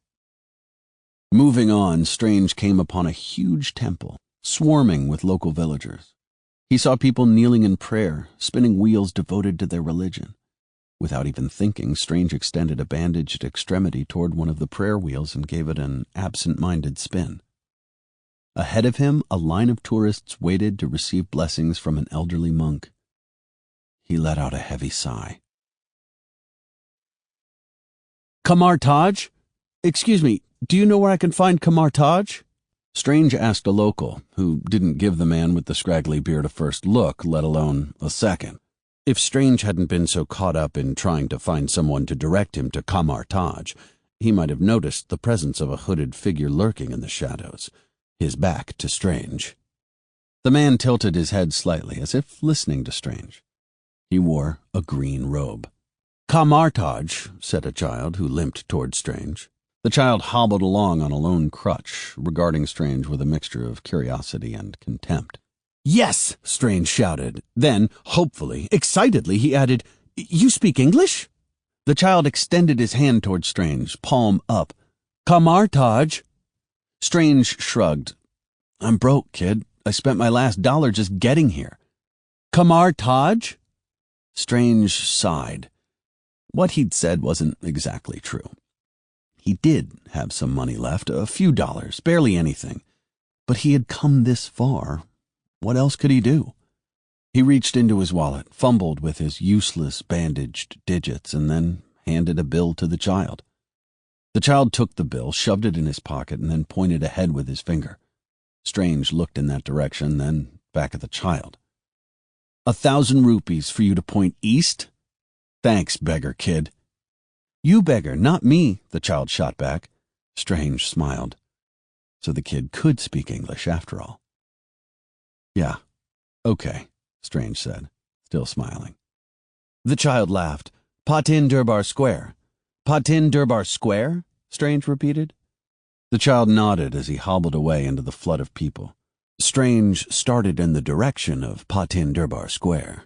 Moving on, Strange came upon a huge temple, swarming with local villagers. He saw people kneeling in prayer, spinning wheels devoted to their religion. Without even thinking, Strange extended a bandaged extremity toward one of the prayer wheels and gave it an absent-minded spin. Ahead of him, a line of tourists waited to receive blessings from an elderly monk. He let out a heavy sigh. Kamar Taj? Excuse me, do you know where I can find Kamar Taj? Strange asked a local, who didn't give the man with the scraggly beard a first look, let alone a second. If Strange hadn't been so caught up in trying to find someone to direct him to Kamar Taj, he might have noticed the presence of a hooded figure lurking in the shadows, his back to Strange. The man tilted his head slightly, as if listening to Strange. He wore a green robe. Kamar Taj, said a child who limped toward Strange. The child hobbled along on a lone crutch, regarding Strange with a mixture of curiosity and contempt. Yes, Strange shouted. Then, hopefully, excitedly, he added, You speak English? The child extended his hand toward Strange, palm up. Kamar Taj. Strange shrugged. I'm broke, kid. I spent my last dollar just getting here. Kamar Taj? Strange sighed. What he'd said wasn't exactly true. He did have some money left, a few dollars, barely anything. But he had come this far. What else could he do? He reached into his wallet, fumbled with his useless bandaged digits, and then handed a bill to the child. The child took the bill, shoved it in his pocket, and then pointed ahead with his finger. Strange looked in that direction, then back at the child. 1,000 rupees for you to point east? Thanks, beggar kid. You beggar, not me, the child shot back. Strange smiled. So the kid could speak English after all. Yeah, okay, Strange said, still smiling. The child laughed. Patin Durbar Square. Patin Durbar Square? Strange repeated. The child nodded as he hobbled away into the flood of people. Strange started in the direction of Patin Durbar Square.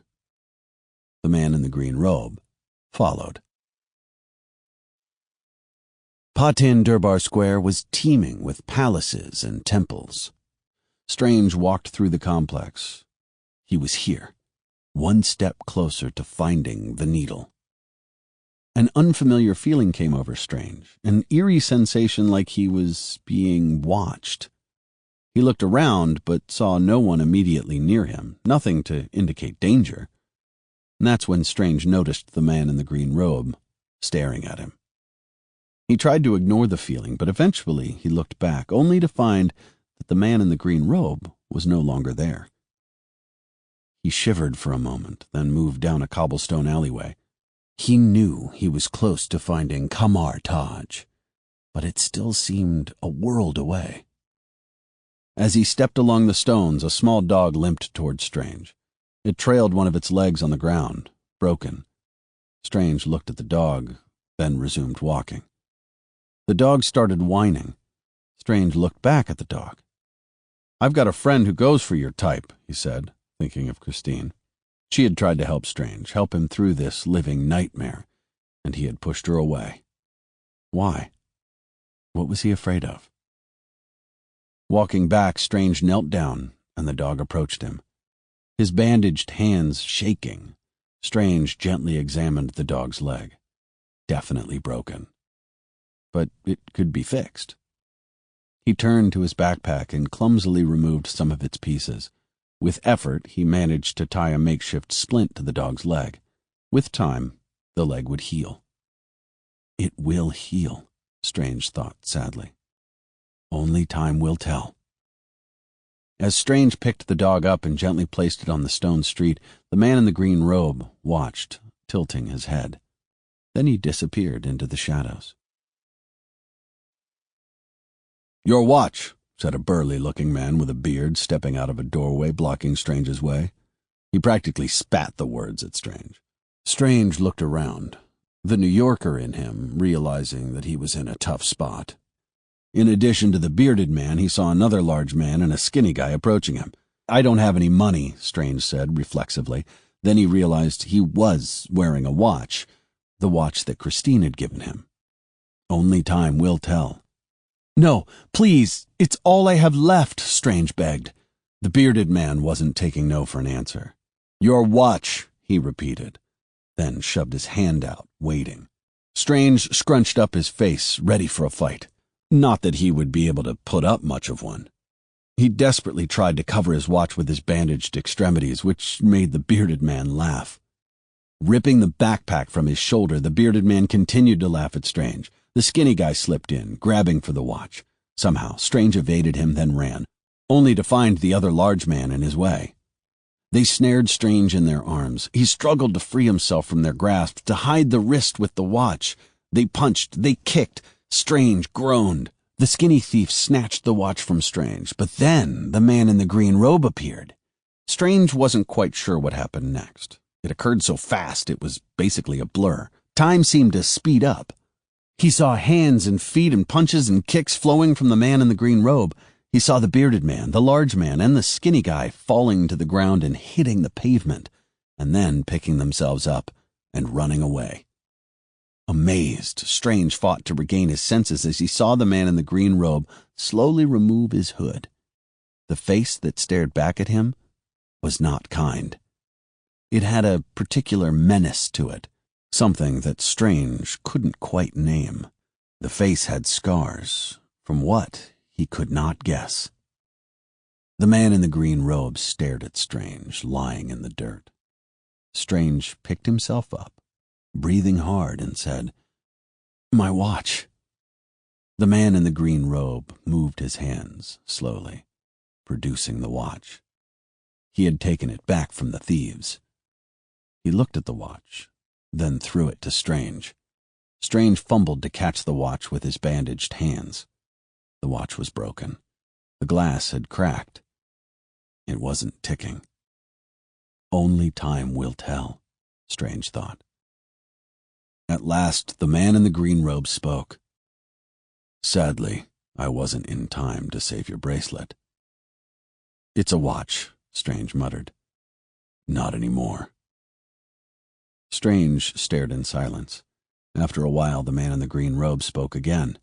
The man in the green robe followed. Patin Durbar Square was teeming with palaces and temples. Strange walked through the complex. He was here, one step closer to finding the needle. An unfamiliar feeling came over Strange, an eerie sensation like he was being watched. He looked around, but saw no one immediately near him, nothing to indicate danger. And that's when Strange noticed the man in the green robe staring at him. He tried to ignore the feeling, but eventually he looked back, only to find that the man in the green robe was no longer there. He shivered for a moment, then moved down a cobblestone alleyway. He knew he was close to finding Kamar Taj, but it still seemed a world away. As he stepped along the stones, a small dog limped toward Strange. It trailed one of its legs on the ground, broken. Strange looked at the dog, then resumed walking. The dog started whining. Strange looked back at the dog. "I've got a friend who goes for your type," he said, thinking of Christine. She had tried to help Strange, help him through this living nightmare, and he had pushed her away. Why? What was he afraid of? Walking back, Strange knelt down, and the dog approached him. His bandaged hands shaking, Strange gently examined the dog's leg. Definitely broken. But it could be fixed. He turned to his backpack and clumsily removed some of its pieces. With effort, he managed to tie a makeshift splint to the dog's leg. With time, the leg would heal. It will heal, Strange thought sadly. Only time will tell. As Strange picked the dog up and gently placed it on the stone street, the man in the green robe watched, tilting his head. Then he disappeared into the shadows. "Your watch," said a burly-looking man with a beard stepping out of a doorway blocking Strange's way. He practically spat the words at Strange. Strange looked around, the New Yorker in him realizing that he was in a tough spot. In addition to the bearded man, he saw another large man and a skinny guy approaching him. "I don't have any money," Strange said reflexively. Then he realized he was wearing a watch, the watch that Christine had given him. Only time will tell. "No, please, it's all I have left," Strange begged. The bearded man wasn't taking no for an answer. "Your watch," he repeated, then shoved his hand out, waiting. Strange scrunched up his face, ready for a fight. Not that he would be able to put up much of one. He desperately tried to cover his watch with his bandaged extremities, which made the bearded man laugh. Ripping the backpack from his shoulder, the bearded man continued to laugh at Strange. The skinny guy slipped in, grabbing for the watch. Somehow, Strange evaded him, then ran, only to find the other large man in his way. They snared Strange in their arms. He struggled to free himself from their grasp, to hide the wrist with the watch. They punched, they kicked. Strange groaned. The skinny thief snatched the watch from Strange, but then the man in the green robe appeared. Strange wasn't quite sure what happened next. It occurred so fast it was basically a blur. Time seemed to speed up. He saw hands and feet and punches and kicks flowing from the man in the green robe. He saw the bearded man, the large man, and the skinny guy falling to the ground and hitting the pavement, and then picking themselves up and running away. Amazed, Strange fought to regain his senses as he saw the man in the green robe slowly remove his hood. The face that stared back at him was not kind. It had a particular menace to it, something that Strange couldn't quite name. The face had scars, from what he could not guess. The man in the green robe stared at Strange, lying in the dirt. Strange picked himself up, breathing hard, and said, "My watch." The man in the green robe moved his hands slowly, producing the watch. He had taken it back from the thieves. He looked at the watch, then threw it to Strange. Strange fumbled to catch the watch with his bandaged hands. The watch was broken. The glass had cracked. It wasn't ticking. Only time will tell, Strange thought. At last, the man in the green robe spoke. "Sadly, I wasn't in time to save your bracelet." "It's a watch," Strange muttered. "Not anymore." Strange stared in silence. After a while, the man in the green robe spoke again.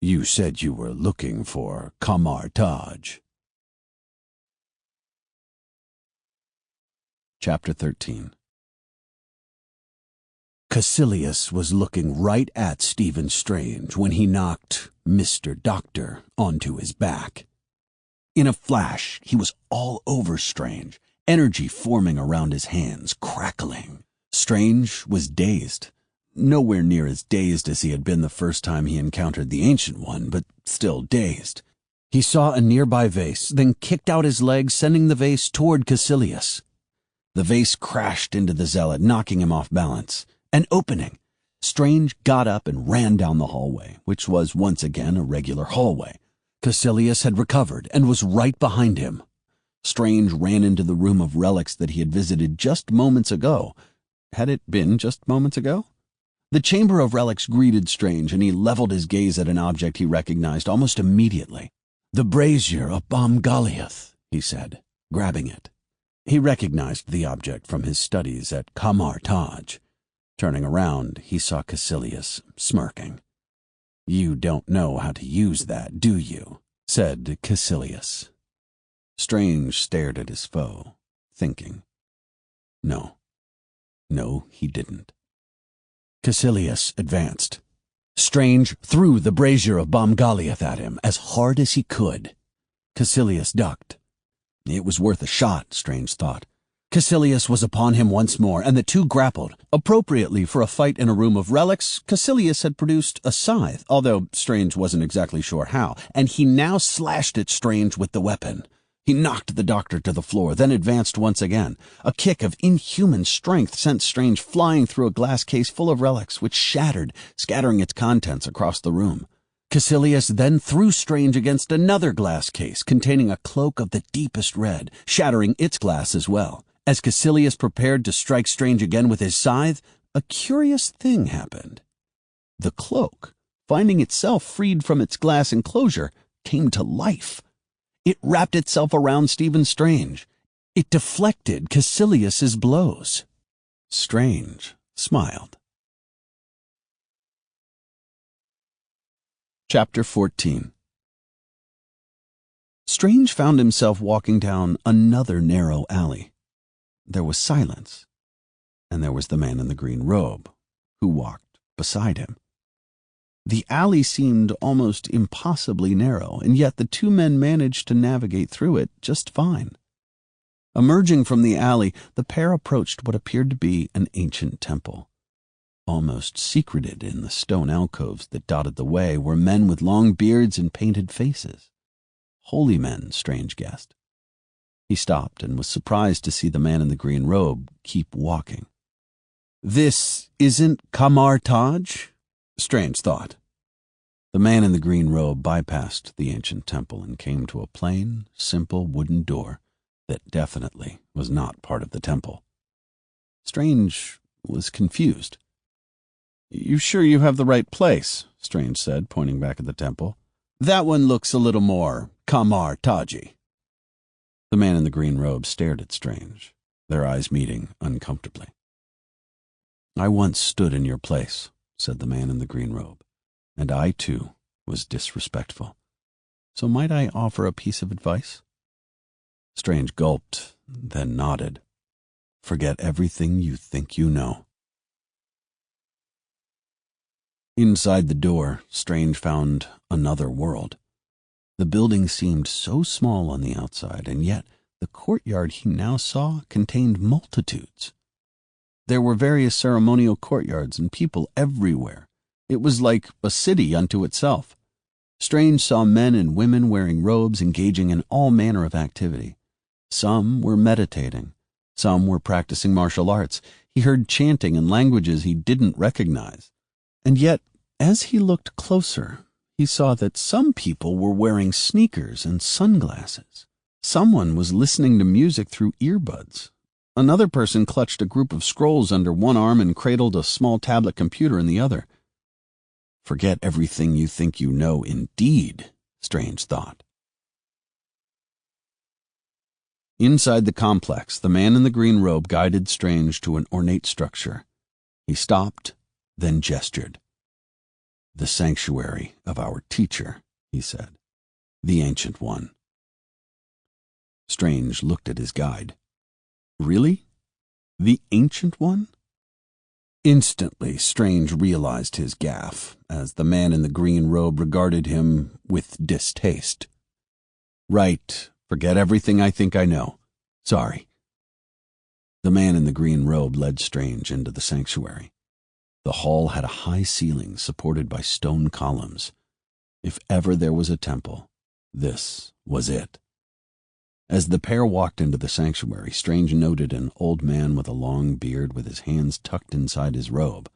"You said you were looking for Kamar Taj." Chapter 13. Caecilius was looking right at Stephen Strange when he knocked Mr. Doctor onto his back. In a flash, he was all over Strange, energy forming around his hands, crackling. Strange was dazed. Nowhere near as dazed as he had been the first time he encountered the Ancient One, but still dazed. He saw a nearby vase, then kicked out his leg, sending the vase toward Caecilius. The vase crashed into the zealot, knocking him off balance. An opening. Strange got up and ran down the hallway, which was once again a regular hallway. Caecilius had recovered and was right behind him. Strange ran into the room of relics that he had visited just moments ago. Had it been just moments ago? The chamber of relics greeted Strange, and he leveled his gaze at an object he recognized almost immediately. "The brazier of Goliath," he said, grabbing it. He recognized the object from his studies at Kamar Taj. Turning around, he saw Caecilius smirking. "You don't know how to use that, do you?" said Caecilius. Strange stared at his foe, thinking. No, he didn't. Caecilius advanced. Strange threw the brazier of Goliath at him as hard as he could. Caecilius ducked. It was worth a shot, Strange thought. Caecilius was upon him once more, and the two grappled. Appropriately for a fight in a room of relics, Caecilius had produced a scythe, although Strange wasn't exactly sure how, and he now slashed at Strange with the weapon. He knocked the doctor to the floor, then advanced once again. A kick of inhuman strength sent Strange flying through a glass case full of relics, which shattered, scattering its contents across the room. Caecilius then threw Strange against another glass case containing a cloak of the deepest red, shattering its glass as well. As Caecilius prepared to strike Strange again with his scythe, a curious thing happened. The cloak, finding itself freed from its glass enclosure, came to life. It wrapped itself around Stephen Strange. It deflected Caecilius's blows. Strange smiled. Chapter 14. Strange found himself walking down another narrow alley. There was silence, and there was the man in the green robe, who walked beside him. The alley seemed almost impossibly narrow, and yet the two men managed to navigate through it just fine. Emerging from the alley, the pair approached what appeared to be an ancient temple. Almost secreted in the stone alcoves that dotted the way were men with long beards and painted faces. Holy men, Strange guessed. He stopped and was surprised to see the man in the green robe keep walking. "This isn't Kamar Taj?" Strange thought. The man in the green robe bypassed the ancient temple and came to a plain, simple wooden door that definitely was not part of the temple. Strange was confused. "You sure you have the right place?" Strange said, pointing back at the temple. "That one looks a little more Kamar Taji." The man in the green robe stared at Strange, their eyes meeting uncomfortably. "I once stood in your place," said the man in the green robe, "and I, too, was disrespectful. So might I offer a piece of advice?" Strange gulped, then nodded. "Forget everything you think you know." Inside the door, Strange found another world. The building seemed so small on the outside, and yet the courtyard he now saw contained multitudes. There were various ceremonial courtyards and people everywhere. It was like a city unto itself. Strange saw men and women wearing robes engaging in all manner of activity. Some were meditating. Some were practicing martial arts. He heard chanting in languages he didn't recognize. And yet, as he looked closer, he saw that some people were wearing sneakers and sunglasses. Someone was listening to music through earbuds. Another person clutched a group of scrolls under one arm and cradled a small tablet computer in the other. Forget everything you think you know, indeed, Strange thought. Inside the complex, the man in the green robe guided Strange to an ornate structure. He stopped, then gestured. "The sanctuary of our teacher," he said. "The Ancient One." Strange looked at his guide. "Really? The Ancient One?" Instantly, Strange realized his gaffe, as the man in the green robe regarded him with distaste. "Right. Forget everything I think I know. Sorry." The man in the green robe led Strange into the sanctuary. The hall had a high ceiling supported by stone columns. If ever there was a temple, this was it. As the pair walked into the sanctuary, Strange noted an old man with a long beard with his hands tucked inside his robe.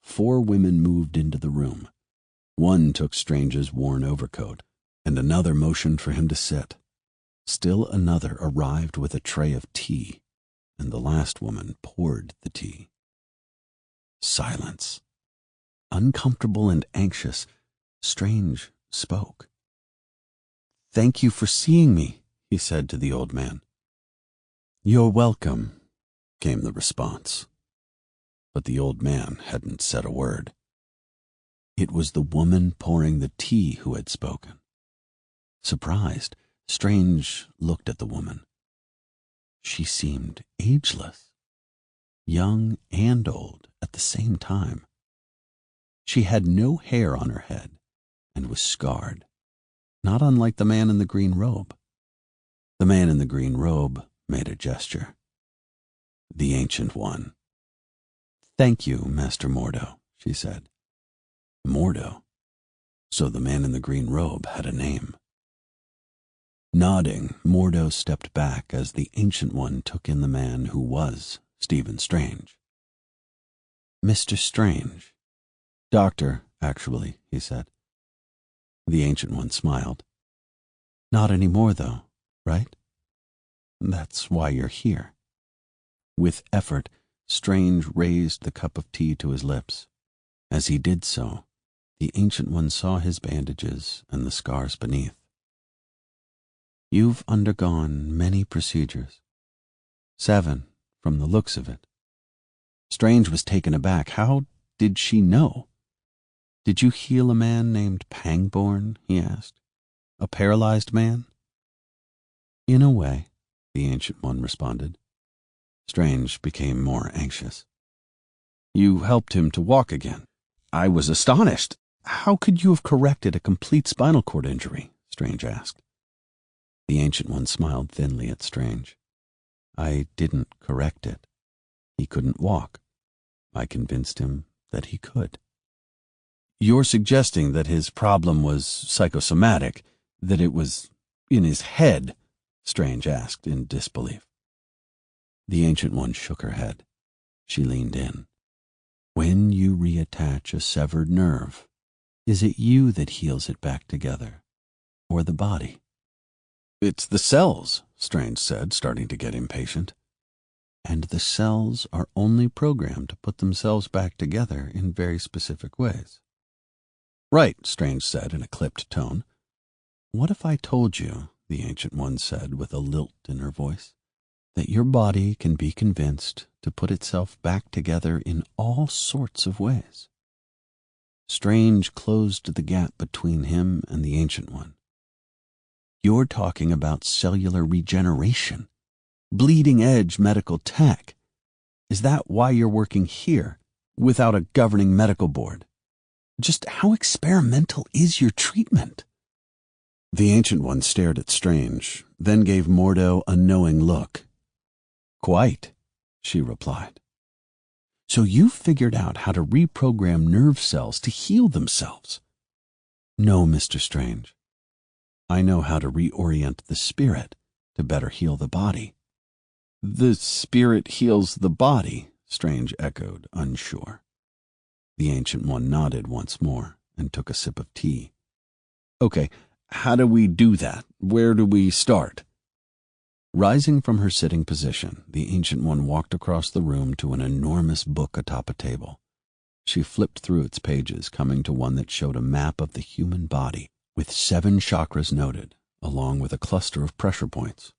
4 women moved into the room. One took Strange's worn overcoat, and another motioned for him to sit. Still another arrived with a tray of tea, and the last woman poured the tea. Silence. Uncomfortable and anxious, Strange spoke. "Thank you for seeing me," he said to the old man. "You're welcome," came the response. But the old man hadn't said a word. It was the woman pouring the tea who had spoken. Surprised, Strange looked at the woman. She seemed ageless, young and old at the same time. She had no hair on her head and was scarred, not unlike the man in the green robe. The man in the green robe made a gesture. "The Ancient One." "Thank you, Master Mordo," she said. Mordo? So the man in the green robe had a name. Nodding, Mordo stepped back as the Ancient One took in the man who was Stephen Strange. "Mr. Strange." "Doctor, actually," he said. The Ancient One smiled. "Not anymore, though, right? That's why you're here." With effort, Strange raised the cup of tea to his lips. As he did so, The Ancient One saw his bandages and the scars beneath. You've undergone many procedures. 7, from the looks of it. Strange was taken aback. How did she know? Did you heal a man named Pangborn? He asked. A paralyzed man? In a way, the Ancient One responded. Strange became more anxious. You helped him to walk again. I was astonished. How could you have corrected a complete spinal cord injury? Strange asked. The Ancient One smiled thinly at Strange. I didn't correct it. He couldn't walk. I convinced him that he could. You're suggesting that his problem was psychosomatic, that it was in his head? Strange asked in disbelief. The Ancient One shook her head. She leaned in. When you reattach a severed nerve, is it you that heals it back together, or the body? It's the cells, Strange said, starting to get impatient. And the cells are only programmed to put themselves back together in very specific ways. Right, Strange said in a clipped tone. What if I told you, the Ancient One said with a lilt in her voice, that your body can be convinced to put itself back together in all sorts of ways? Strange closed the gap between him and the Ancient One. You're talking about cellular regeneration, bleeding-edge medical tech. Is that why you're working here, without a governing medical board? Just how experimental is your treatment? The Ancient One stared at Strange, then gave Mordo a knowing look. Quite, she replied. So you figured out how to reprogram nerve cells to heal themselves? No, Mr. Strange. I know how to reorient the spirit to better heal the body. The spirit heals the body, Strange echoed, unsure. The Ancient One nodded once more and took a sip of tea. Okay, how do we do that? Where do we start? Rising from her sitting position, the Ancient One walked across the room to an enormous book atop a table. She flipped through its pages, coming to one that showed a map of the human body, with 7 chakras noted, along with a cluster of pressure points.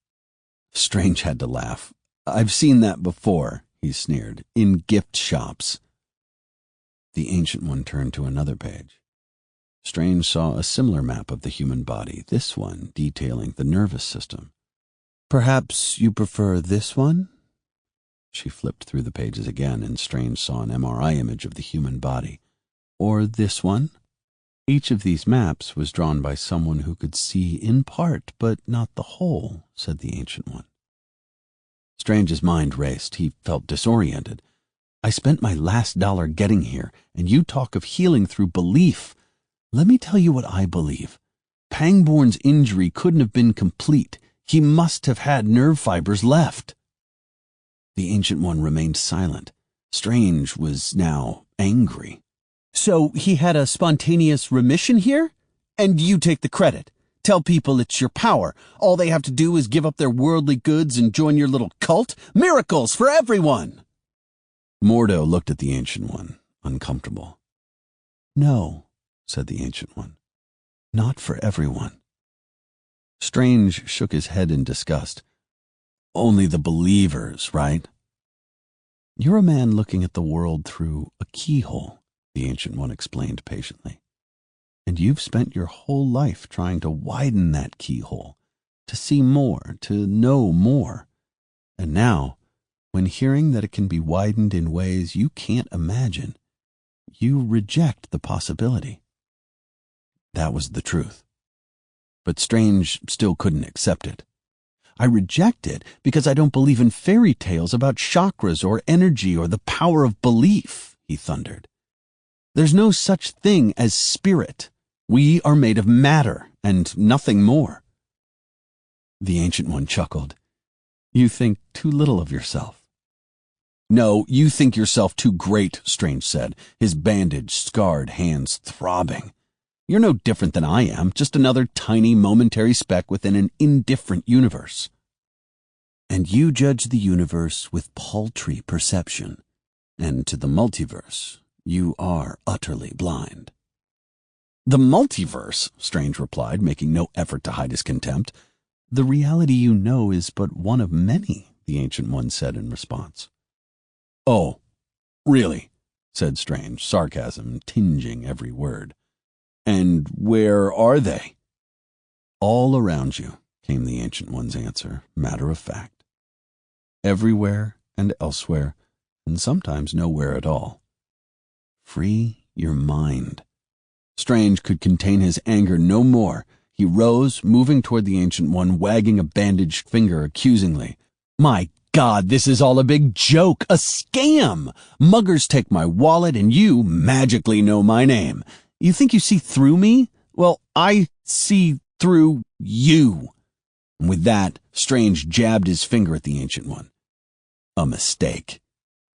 Strange had to laugh. I've seen that before, he sneered, in gift shops. The Ancient One turned to another page. Strange saw a similar map of the human body, this one detailing the nervous system. Perhaps you prefer this one? She flipped through the pages again, and Strange saw an MRI image of the human body. Or this one? Each of these maps was drawn by someone who could see in part, but not the whole, said the Ancient One. Strange's mind raced. He felt disoriented. I spent my last dollar getting here, and you talk of healing through belief. Let me tell you what I believe. Pangborn's injury couldn't have been complete. He must have had nerve fibers left. The Ancient One remained silent. Strange was now angry. So he had a spontaneous remission here? And you take the credit. Tell people it's your power. All they have to do is give up their worldly goods and join your little cult. Miracles for everyone! Mordo looked at the Ancient One, uncomfortable. No, said the Ancient One. Not for everyone. Strange shook his head in disgust. Only the believers, right? You're a man looking at the world through a keyhole, the Ancient One explained patiently. And you've spent your whole life trying to widen that keyhole, to see more, to know more. And now, when hearing that it can be widened in ways you can't imagine, you reject the possibility. That was the truth. But Strange still couldn't accept it. I reject it because I don't believe in fairy tales about chakras or energy or the power of belief, he thundered. There's no such thing as spirit. We are made of matter and nothing more. The Ancient One chuckled. You think too little of yourself. No, you think yourself too great, Strange said, his bandaged, scarred hands throbbing. You're no different than I am, just another tiny momentary speck within an indifferent universe. And you judge the universe with paltry perception, and to the multiverse you are utterly blind. "The multiverse," Strange replied, making no effort to hide his contempt. "The reality you know is but one of many," the Ancient One said in response. "Oh, really?" said Strange, sarcasm tinging every word. "And where are they?" "All around you," came the Ancient One's answer, matter of fact. "Everywhere and elsewhere, and sometimes nowhere at all. Free your mind." Strange could contain his anger no more. He rose, moving toward the Ancient One, wagging a bandaged finger accusingly. "My God, this is all a big joke, a scam! Muggers take my wallet and you magically know my name. You think you see through me? Well, I see through you." And with that, Strange jabbed his finger at the Ancient One. A mistake.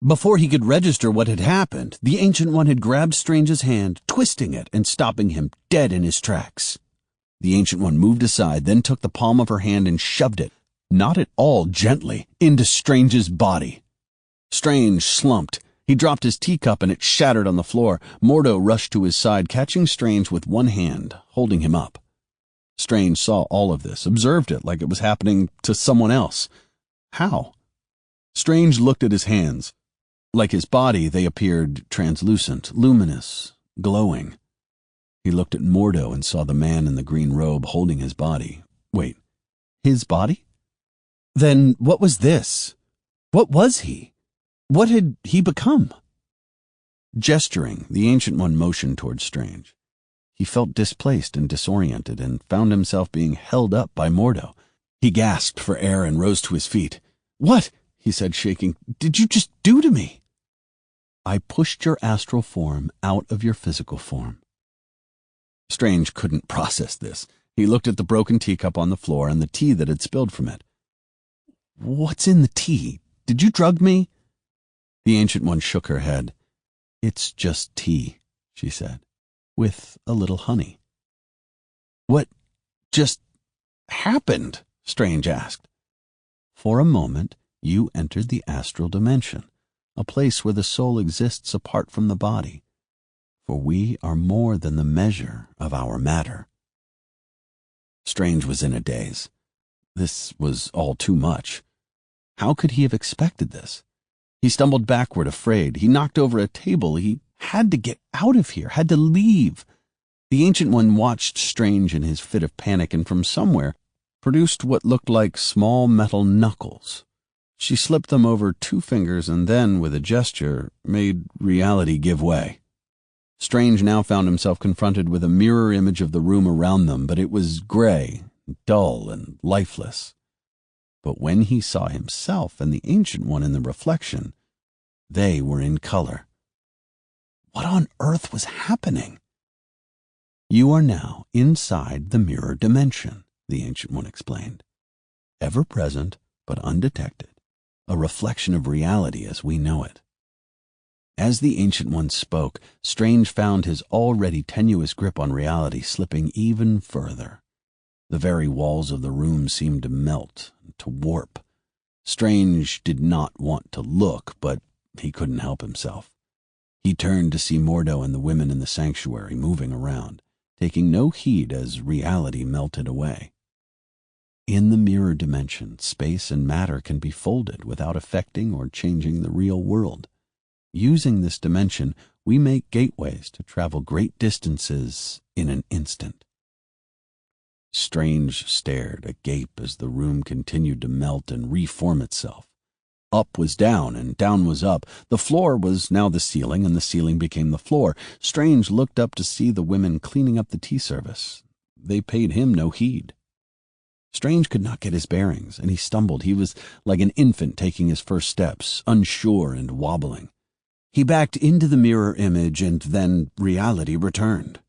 Before he could register what had happened, the Ancient One had grabbed Strange's hand, twisting it and stopping him dead in his tracks. The Ancient One moved aside, then took the palm of her hand and shoved it, not at all gently, into Strange's body. Strange slumped. He dropped his teacup and it shattered on the floor. Mordo rushed to his side, catching Strange with one hand, holding him up. Strange saw all of this, observed it like it was happening to someone else. How? Strange looked at his hands. Like his body, they appeared translucent, luminous, glowing. He looked at Mordo and saw the man in the green robe holding his body. Wait, his body? Then what was this? What was he? What had he become? Gesturing, the Ancient One motioned towards Strange. He felt displaced and disoriented and found himself being held up by Mordo. He gasped for air and rose to his feet. "What?" he said, shaking. "Did you just do to me?" "I pushed your astral form out of your physical form." Strange couldn't process this. He looked at the broken teacup on the floor and the tea that had spilled from it. "What's in the tea? Did you drug me?" The Ancient One shook her head. "It's just tea," she said, "with a little honey." "What just happened?" Strange asked. "For a moment, you entered the astral dimension, a place where the soul exists apart from the body, for we are more than the measure of our matter." Strange was in a daze. This was all too much. How could he have expected this? He stumbled backward, afraid. He knocked over a table. He had to get out of here, had to leave. The Ancient One watched Strange in his fit of panic and from somewhere produced what looked like small metal knuckles. She slipped them over 2 fingers and then, with a gesture, made reality give way. Strange now found himself confronted with a mirror image of the room around them, but it was gray, dull, and lifeless. But when he saw himself and the Ancient One in the reflection, they were in color. What on earth was happening? "You are now inside the mirror dimension," the Ancient One explained. "Ever present, but undetected. A reflection of reality as we know it." As the Ancient One spoke, Strange found his already tenuous grip on reality slipping even further. The very walls of the room seemed to melt, to warp. Strange did not want to look, but he couldn't help himself. He turned to see Mordo and the women in the sanctuary moving around, taking no heed as reality melted away. In the mirror dimension, space and matter can be folded without affecting or changing the real world. Using this dimension, we make gateways to travel great distances in an instant. Strange stared, agape, as the room continued to melt and reform itself. Up was down, and down was up. The floor was now the ceiling, and the ceiling became the floor. Strange looked up to see the women cleaning up the tea service. They paid him no heed. Strange could not get his bearings, and he stumbled. He was like an infant taking his first steps, unsure and wobbling. He backed into the mirror image, and then reality returned.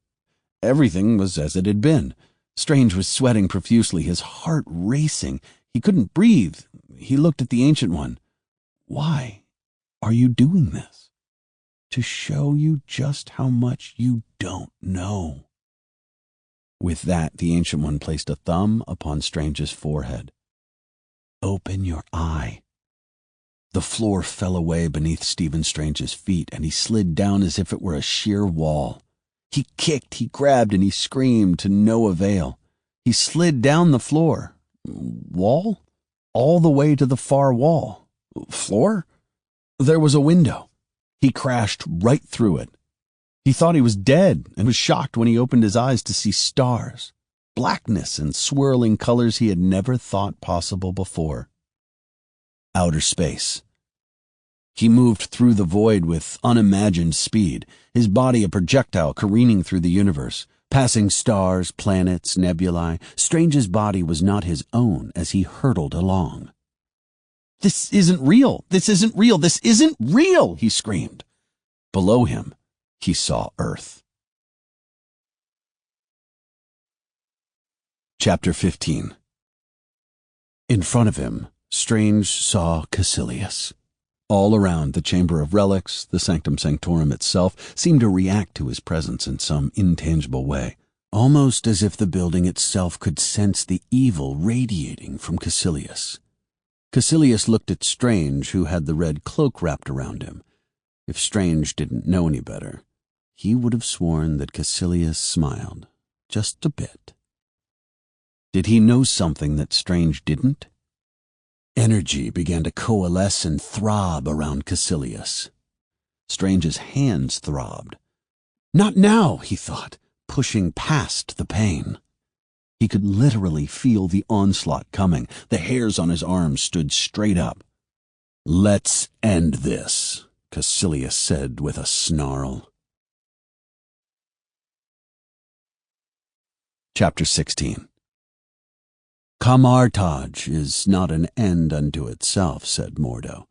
Everything was as it had been. Strange was sweating profusely, his heart racing. He couldn't breathe. He looked at the Ancient One. "Why are you doing this?" "To show you just how much you don't know." With that, the Ancient One placed a thumb upon Strange's forehead. "Open your eye." The floor fell away beneath Stephen Strange's feet, and he slid down as if it were a sheer wall. He kicked, he grabbed, and he screamed to no avail. He slid down the floor. Wall? All the way to the far wall. Floor? There was a window. He crashed right through it. He thought he was dead and was shocked when he opened his eyes to see stars, blackness and swirling colors he had never thought possible before. Outer space. He moved through the void with unimagined speed, his body a projectile careening through the universe, passing stars, planets, nebulae. Strange's body was not his own as he hurtled along. "This isn't real! This isn't real! This isn't real!" he screamed. Below him, he saw Earth. Chapter 15. In front of him, Strange saw Caecilius. All around, the Chamber of Relics, the Sanctum Sanctorum itself, seemed to react to his presence in some intangible way, almost as if the building itself could sense the evil radiating from Caecilius. Caecilius looked at Strange, who had the red cloak wrapped around him. If Strange didn't know any better, he would have sworn that Caecilius smiled, just a bit. Did he know something that Strange didn't? Energy began to coalesce and throb around Caecilius. Strange's hands throbbed. Not now, he thought, pushing past the pain. He could literally feel the onslaught coming. The hairs on his arms stood straight up. "Let's end this," Caecilius said with a snarl. Chapter 16. "Camartage is not an end unto itself," said Mordo,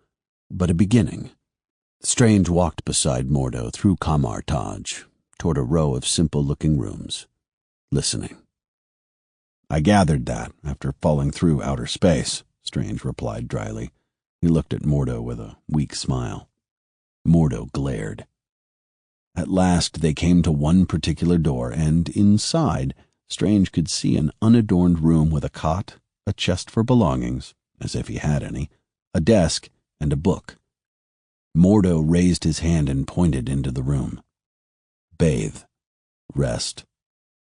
"but a beginning." Strange walked beside Mordo through Camartage, toward a row of simple-looking rooms, listening. "I gathered that after falling through outer space," Strange replied dryly. He looked at Mordo with a weak smile. Mordo glared. At last they came to one particular door, and inside, Strange could see an unadorned room with a cot, a chest for belongings, as if he had any, a desk, and a book. Mordo raised his hand and pointed into the room. "Bathe, rest,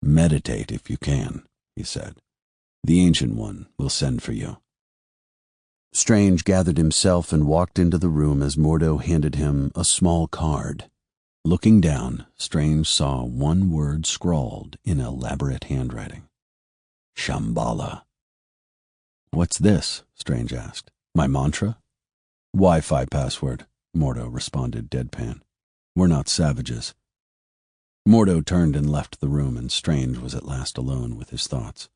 meditate if you can," he said. "The Ancient One will send for you." Strange gathered himself and walked into the room as Mordo handed him a small card. Looking down, Strange saw one word scrawled in elaborate handwriting. Shambhala. "What's this?" Strange asked. "My mantra?" "Wi-Fi password," Mordo responded deadpan. "We're not savages." Mordo turned and left the room, and Strange was at last alone with his thoughts.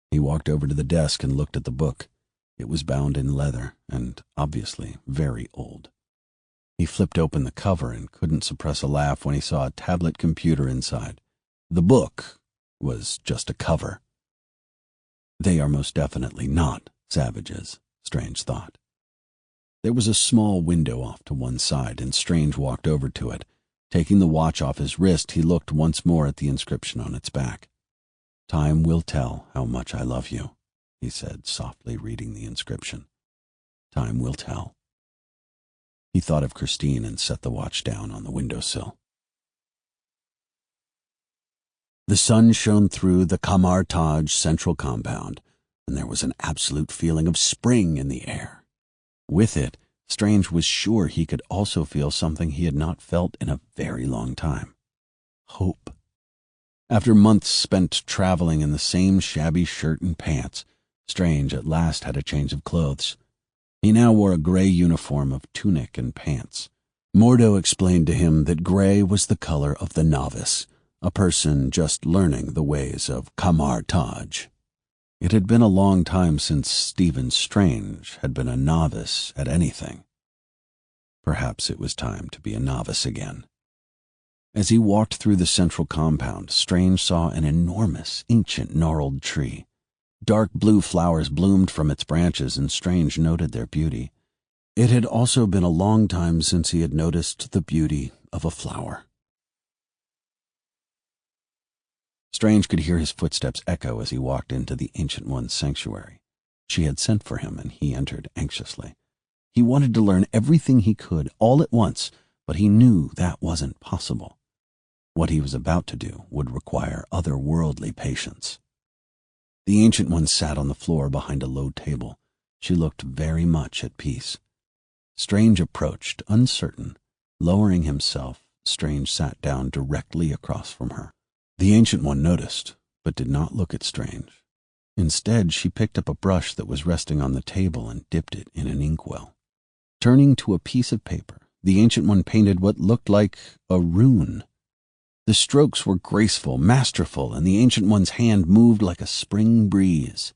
He walked over to the desk and looked at the book. It was bound in leather and obviously very old. He flipped open the cover and couldn't suppress a laugh when he saw a tablet computer inside. The book was just a cover. They are most definitely not savages, Strange thought. There was a small window off to one side, and Strange walked over to it. Taking the watch off his wrist, he looked once more at the inscription on its back. "Time will tell how much I love you," he said, softly reading the inscription. "Time will tell." He thought of Christine and set the watch down on the windowsill. The sun shone through the Camartage central compound, and there was an absolute feeling of spring in the air. With it, Strange was sure he could also feel something he had not felt in a very long time. Hope. After months spent traveling in the same shabby shirt and pants, Strange at last had a change of clothes. He now wore a gray uniform of tunic and pants. Mordo explained to him that gray was the color of the novice, a person just learning the ways of Camartage. It had been a long time since Stephen Strange had been a novice at anything. Perhaps it was time to be a novice again. As he walked through the central compound, Strange saw an enormous, ancient gnarled tree. Dark blue flowers bloomed from its branches, and Strange noted their beauty. It had also been a long time since he had noticed the beauty of a flower. Strange could hear his footsteps echo as he walked into the Ancient One's sanctuary. She had sent for him, and he entered anxiously. He wanted to learn everything he could all at once, but he knew that wasn't possible. What he was about to do would require otherworldly patience. The Ancient One sat on the floor behind a low table. She looked very much at peace. Strange approached, uncertain. Lowering himself, Strange sat down directly across from her. The Ancient One noticed, but did not look at Strange. Instead, she picked up a brush that was resting on the table and dipped it in an inkwell. Turning to a piece of paper, the Ancient One painted what looked like a rune. The strokes were graceful, masterful, and the Ancient One's hand moved like a spring breeze.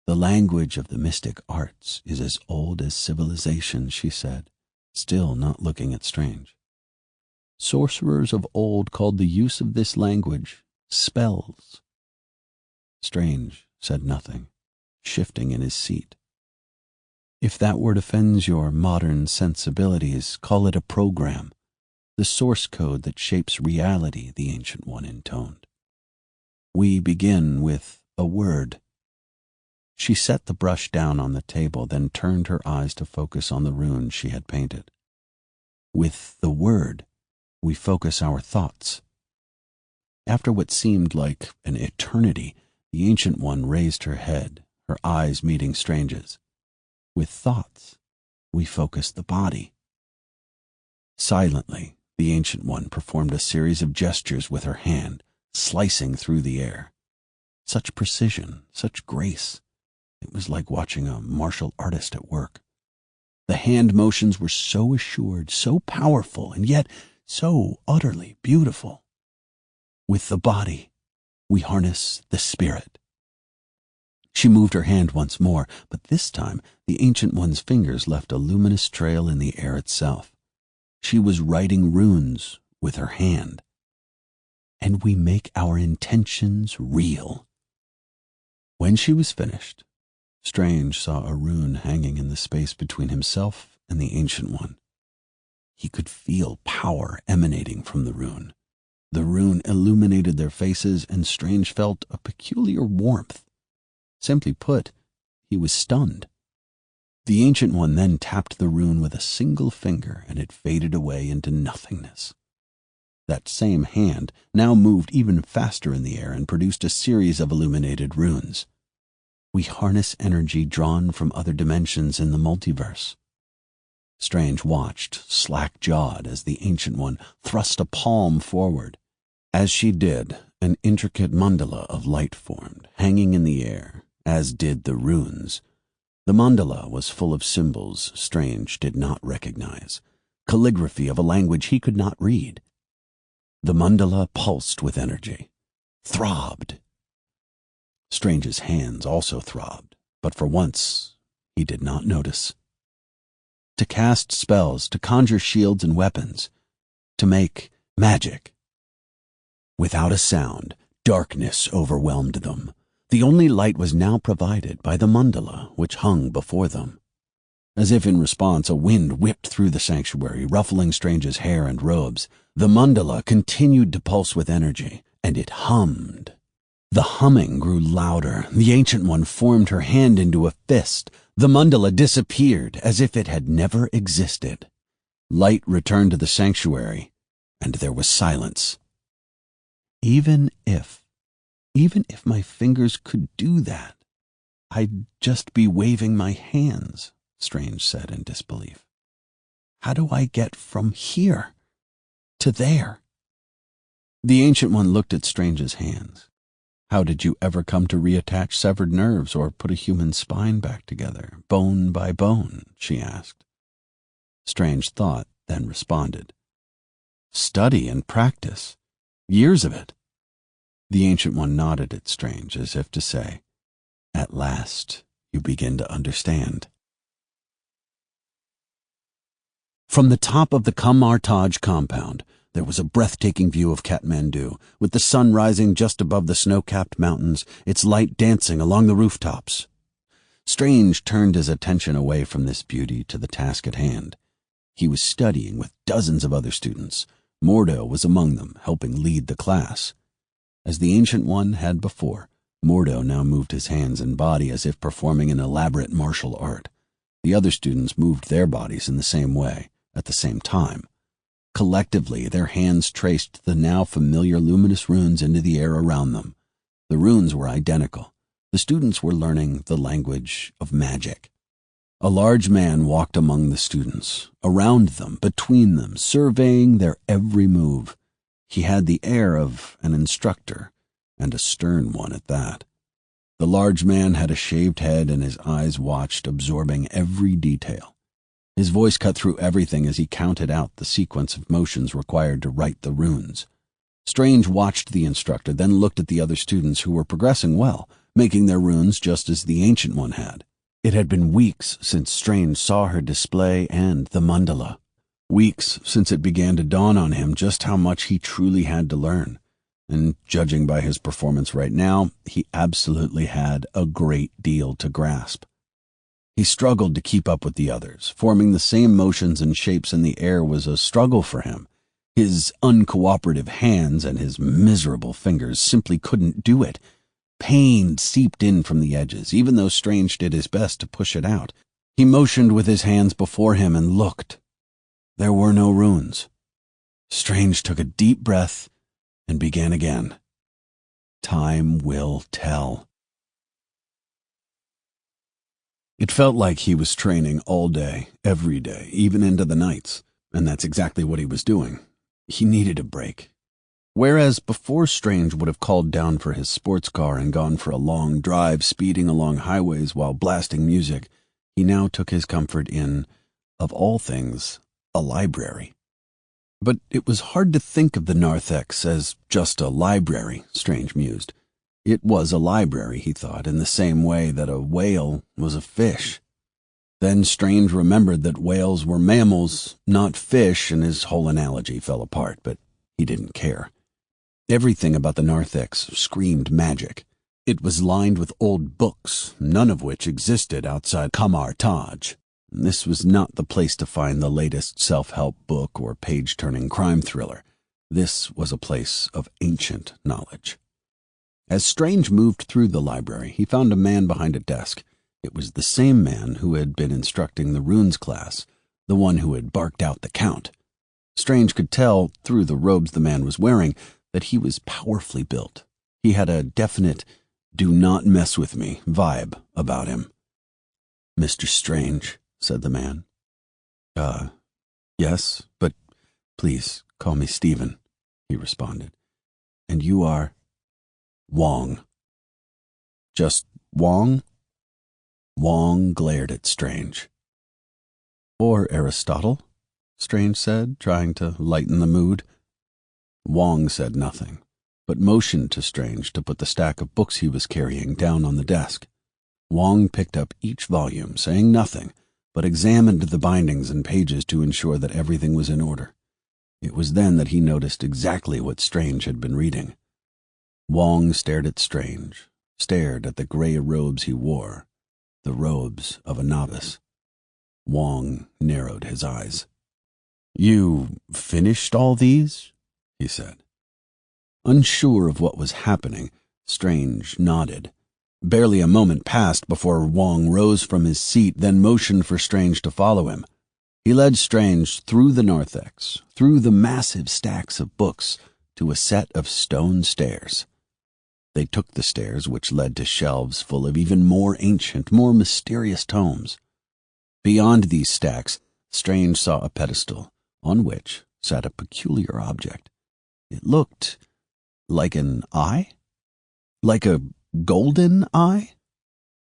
The language of the mystic arts is as old as civilization, she said, still not looking at Strange. Sorcerers of old called the use of this language spells. Strange said nothing, shifting in his seat. If that word offends your modern sensibilities, call it a program. The source code that shapes reality, the Ancient One intoned. We begin with a word. She set the brush down on the table, then turned her eyes to focus on the rune she had painted. With the word, we focus our thoughts. After what seemed like an eternity, the Ancient One raised her head, her eyes meeting Strange's. With thoughts, we focus the body. Silently, the Ancient One performed a series of gestures with her hand, slicing through the air. Such precision, such grace. It was like watching a martial artist at work. The hand motions were so assured, so powerful, and yet so utterly beautiful. With the body, we harness the spirit. She moved her hand once more, but this time the Ancient One's fingers left a luminous trail in the air itself. She was writing runes with her hand. And we make our intentions real. When she was finished, Strange saw a rune hanging in the space between himself and the Ancient One. He could feel power emanating from the rune. The rune illuminated their faces, and Strange felt a peculiar warmth. Simply put, he was stunned. The Ancient One then tapped the rune with a single finger, and it faded away into nothingness. That same hand now moved even faster in the air and produced a series of illuminated runes. We harness energy drawn from other dimensions in the multiverse. Strange watched, slack-jawed, as the Ancient One thrust a palm forward. As she did, an intricate mandala of light formed, hanging in the air, as did the runes. The mandala was full of symbols Strange did not recognize, calligraphy of a language he could not read. The mandala pulsed with energy, throbbed. Strange's hands also throbbed, but for once he did not notice. To cast spells, to conjure shields and weapons, to make magic. Without a sound, darkness overwhelmed them. The only light was now provided by the mandala which hung before them. As if in response, a wind whipped through the sanctuary, ruffling Strange's hair and robes. The mandala continued to pulse with energy, and it hummed. The humming grew louder. The Ancient One formed her hand into a fist. The mandala disappeared as if it had never existed. Light returned to the sanctuary, and there was silence. Even if my fingers could do that, I'd just be waving my hands, Strange said in disbelief. How do I get from here to there? The Ancient One looked at Strange's hands. How did you ever come to reattach severed nerves or put a human spine back together, bone by bone? She asked. Strange thought, then responded. Study and practice. Years of it. The Ancient One nodded at Strange as if to say, At last you begin to understand. From the top of the Kamartaj compound, there was a breathtaking view of Kathmandu, with the sun rising just above the snow-capped mountains, its light dancing along the rooftops. Strange turned his attention away from this beauty to the task at hand. He was studying with dozens of other students. Mordo was among them, helping lead the class. As the Ancient One had before, Mordo now moved his hands and body as if performing an elaborate martial art. The other students moved their bodies in the same way, at the same time. Collectively, their hands traced the now familiar luminous runes into the air around them. The runes were identical. The students were learning the language of magic. A large man walked among the students, around them, between them, surveying their every move. He had the air of an instructor, and a stern one at that. The large man had a shaved head, and his eyes watched, absorbing every detail. His voice cut through everything as he counted out the sequence of motions required to write the runes. Strange watched the instructor, then looked at the other students who were progressing well, making their runes just as the ancient one had. It had been weeks since Strange saw her display and the mandala. Weeks since it began to dawn on him just how much he truly had to learn. And judging by his performance right now, he absolutely had a great deal to grasp. He struggled to keep up with the others. Forming the same motions and shapes in the air was a struggle for him. His uncooperative hands and his miserable fingers simply couldn't do it. Pain seeped in from the edges, even though Strange did his best to push it out. He motioned with his hands before him and looked. There were no runes. Strange took a deep breath and began again. Time will tell. It felt like he was training all day, every day, even into the nights, and that's exactly what he was doing. He needed a break. Whereas before Strange would have called down for his sports car and gone for a long drive speeding along highways while blasting music, he now took his comfort in, of all things, a library. But it was hard to think of the narthex as just a library, Strange mused. It was a library, he thought, in the same way that a whale was a fish. Then Strange remembered that whales were mammals, not fish, and his whole analogy fell apart, but he didn't care. Everything about the narthex screamed magic. It was lined with old books, none of which existed outside Kamar Taj. This was not the place to find the latest self-help book or page-turning crime thriller. This was a place of ancient knowledge. As Strange moved through the library, he found a man behind a desk. It was the same man who had been instructing the runes class, the one who had barked out the count. Strange could tell, through the robes the man was wearing, that he was powerfully built. He had a definite, do not mess with me vibe about him. Mr. Strange, said the man. Yes, but please call me Stephen, he responded. And you are? Wong. Just Wong? Wong glared at Strange. Or Aristotle, Strange said, trying to lighten the mood. Wong said nothing, but motioned to Strange to put the stack of books he was carrying down on the desk. Wong picked up each volume, saying nothing, but examined the bindings and pages to ensure that everything was in order. It was then that he noticed exactly what Strange had been reading. Wong stared at Strange, stared at the gray robes he wore, the robes of a novice. Wong narrowed his eyes. You finished all these? He said. Unsure of what was happening, Strange nodded. Barely a moment passed before Wong rose from his seat, then motioned for Strange to follow him. He led Strange through the narthex, through the massive stacks of books, to a set of stone stairs. They took the stairs, which led to shelves full of even more ancient, more mysterious tomes. Beyond these stacks, Strange saw a pedestal, on which sat a peculiar object. It looked like an eye? Like a golden eye?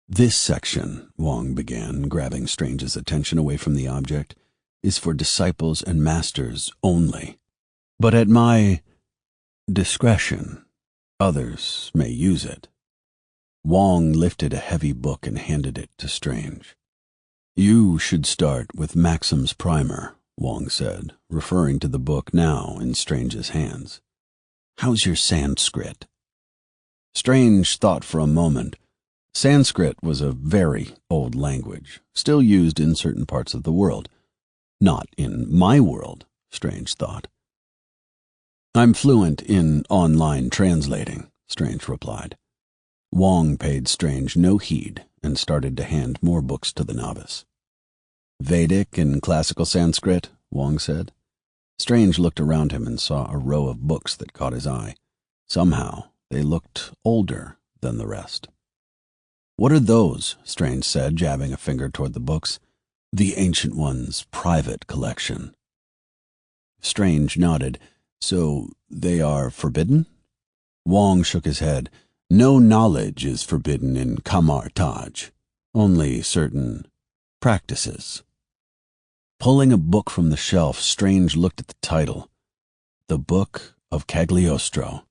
This section, Wong began, grabbing Strange's attention away from the object, is for disciples and masters only. But at my discretion, others may use it. Wong lifted a heavy book and handed it to Strange. You should start with Maxim's Primer, Wong said, referring to the book now in Strange's hands. How's your Sanskrit? Strange thought for a moment. Sanskrit was a very old language, still used in certain parts of the world. Not in my world, Strange thought. I'm fluent in online translating, Strange replied. Wong paid Strange no heed and started to hand more books to the novice. Vedic and classical Sanskrit, Wong said. Strange looked around him and saw a row of books that caught his eye. Somehow, they looked older than the rest. "What are those?" Strange said, jabbing a finger toward the books. "The Ancient One's private collection." Strange nodded. "So they are forbidden?" Wong shook his head. "No knowledge is forbidden in Kamar Taj. Only certain practices." Pulling a book from the shelf, Strange looked at the title. The Book of Cagliostro.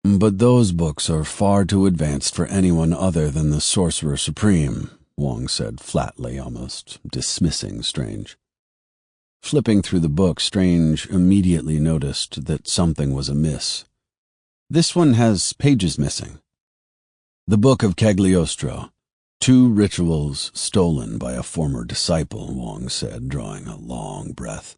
"But those books are far too advanced for anyone other than the Sorcerer Supreme," Wong said flatly, almost dismissing Strange. Flipping through the book, Strange immediately noticed that something was amiss. "This one has pages missing." "The Book of Cagliostro. 2 rituals stolen by a former disciple," Wong said, drawing a long breath.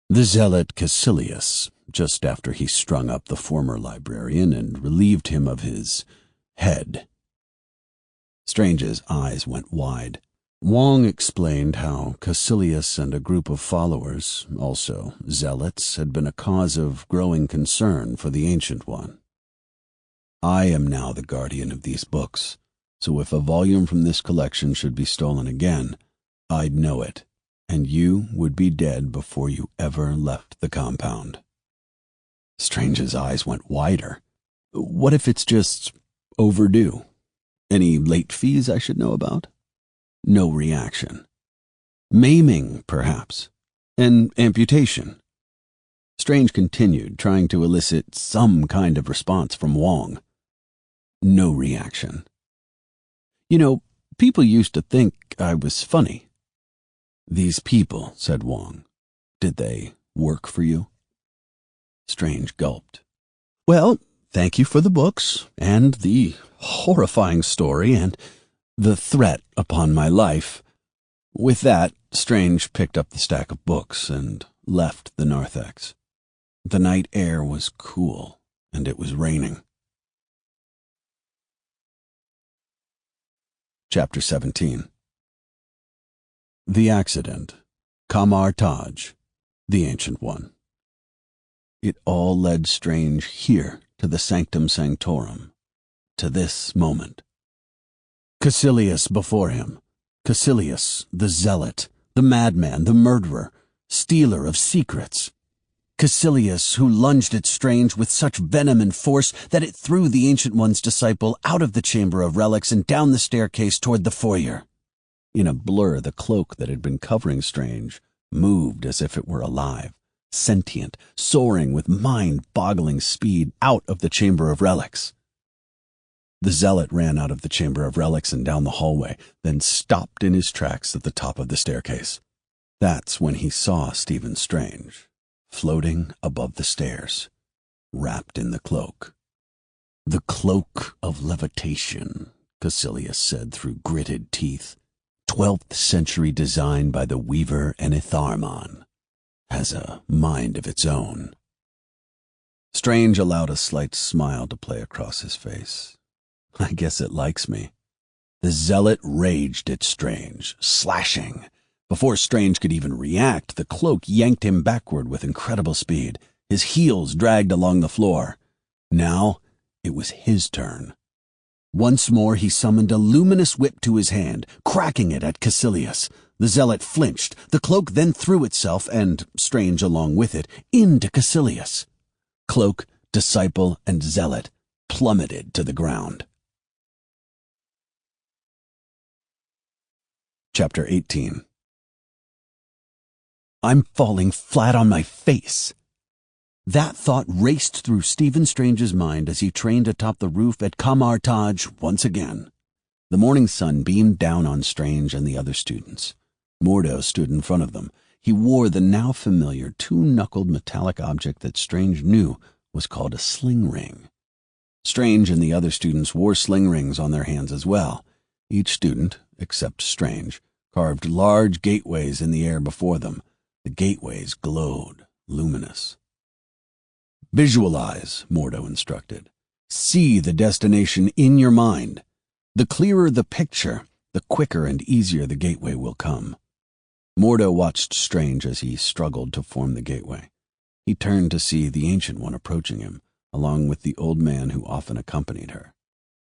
"The zealot Caecilius, just after he strung up the former librarian and relieved him of his head." Strange's eyes went wide. Wong explained how Caecilius and a group of followers, also zealots, had been a cause of growing concern for the Ancient One. "I am now the guardian of these books, so if a volume from this collection should be stolen again, I'd know it, and you would be dead before you ever left the compound." Strange's eyes went wider. "What if it's just overdue? Any late fees I should know about?" No reaction. "Maiming, perhaps. An amputation." Strange continued, trying to elicit some kind of response from Wong. No reaction. "You know, people used to think I was funny." "These people," said Wong, "did they work for you?" Strange gulped. "Well, thank you for the books, and the horrifying story, and the threat upon my life." With that, Strange picked up the stack of books and left the narthex. The night air was cool, and it was raining. Chapter 17. The Accident. Kamar Taj. The Ancient One. It all led Strange here to the Sanctum Sanctorum, to this moment. Caecilius before him. Caecilius, the zealot, the madman, the murderer, stealer of secrets. Caecilius, who lunged at Strange with such venom and force that it threw the Ancient One's disciple out of the Chamber of Relics and down the staircase toward the foyer. In a blur, the cloak that had been covering Strange moved as if it were alive, sentient, soaring with mind-boggling speed out of the Chamber of Relics. The zealot ran out of the Chamber of Relics and down the hallway, then stopped in his tracks at the top of the staircase. That's when he saw Stephen Strange, floating above the stairs, wrapped in the cloak. "The cloak of levitation," Caecilius said through gritted teeth. "12th century design by the weaver Enitharmon. Has a mind of its own." Strange allowed a slight smile to play across his face. "I guess it likes me." The zealot raged at Strange, slashing. Before Strange could even react, the cloak yanked him backward with incredible speed. His heels dragged along the floor. Now it was his turn. Once more he summoned a luminous whip to his hand, cracking it at Caecilius. The zealot flinched. The cloak then threw itself, and Strange along with it, into Caecilius. Cloak, disciple, and zealot plummeted to the ground. Chapter 18. I'm falling flat on my face. That thought raced through Stephen Strange's mind as he trained atop the roof at Kamar Taj once again. The morning sun beamed down on Strange and the other students. Mordo stood in front of them. He wore the now familiar two-knuckled metallic object that Strange knew was called a sling ring. Strange and the other students wore sling rings on their hands as well. Each student, except Strange, carved large gateways in the air before them. The gateways glowed, luminous. "Visualize," Mordo instructed. "See the destination in your mind. The clearer the picture, the quicker and easier the gateway will come." Mordo watched Strange as he struggled to form the gateway. He turned to see the Ancient One approaching him, along with the old man who often accompanied her.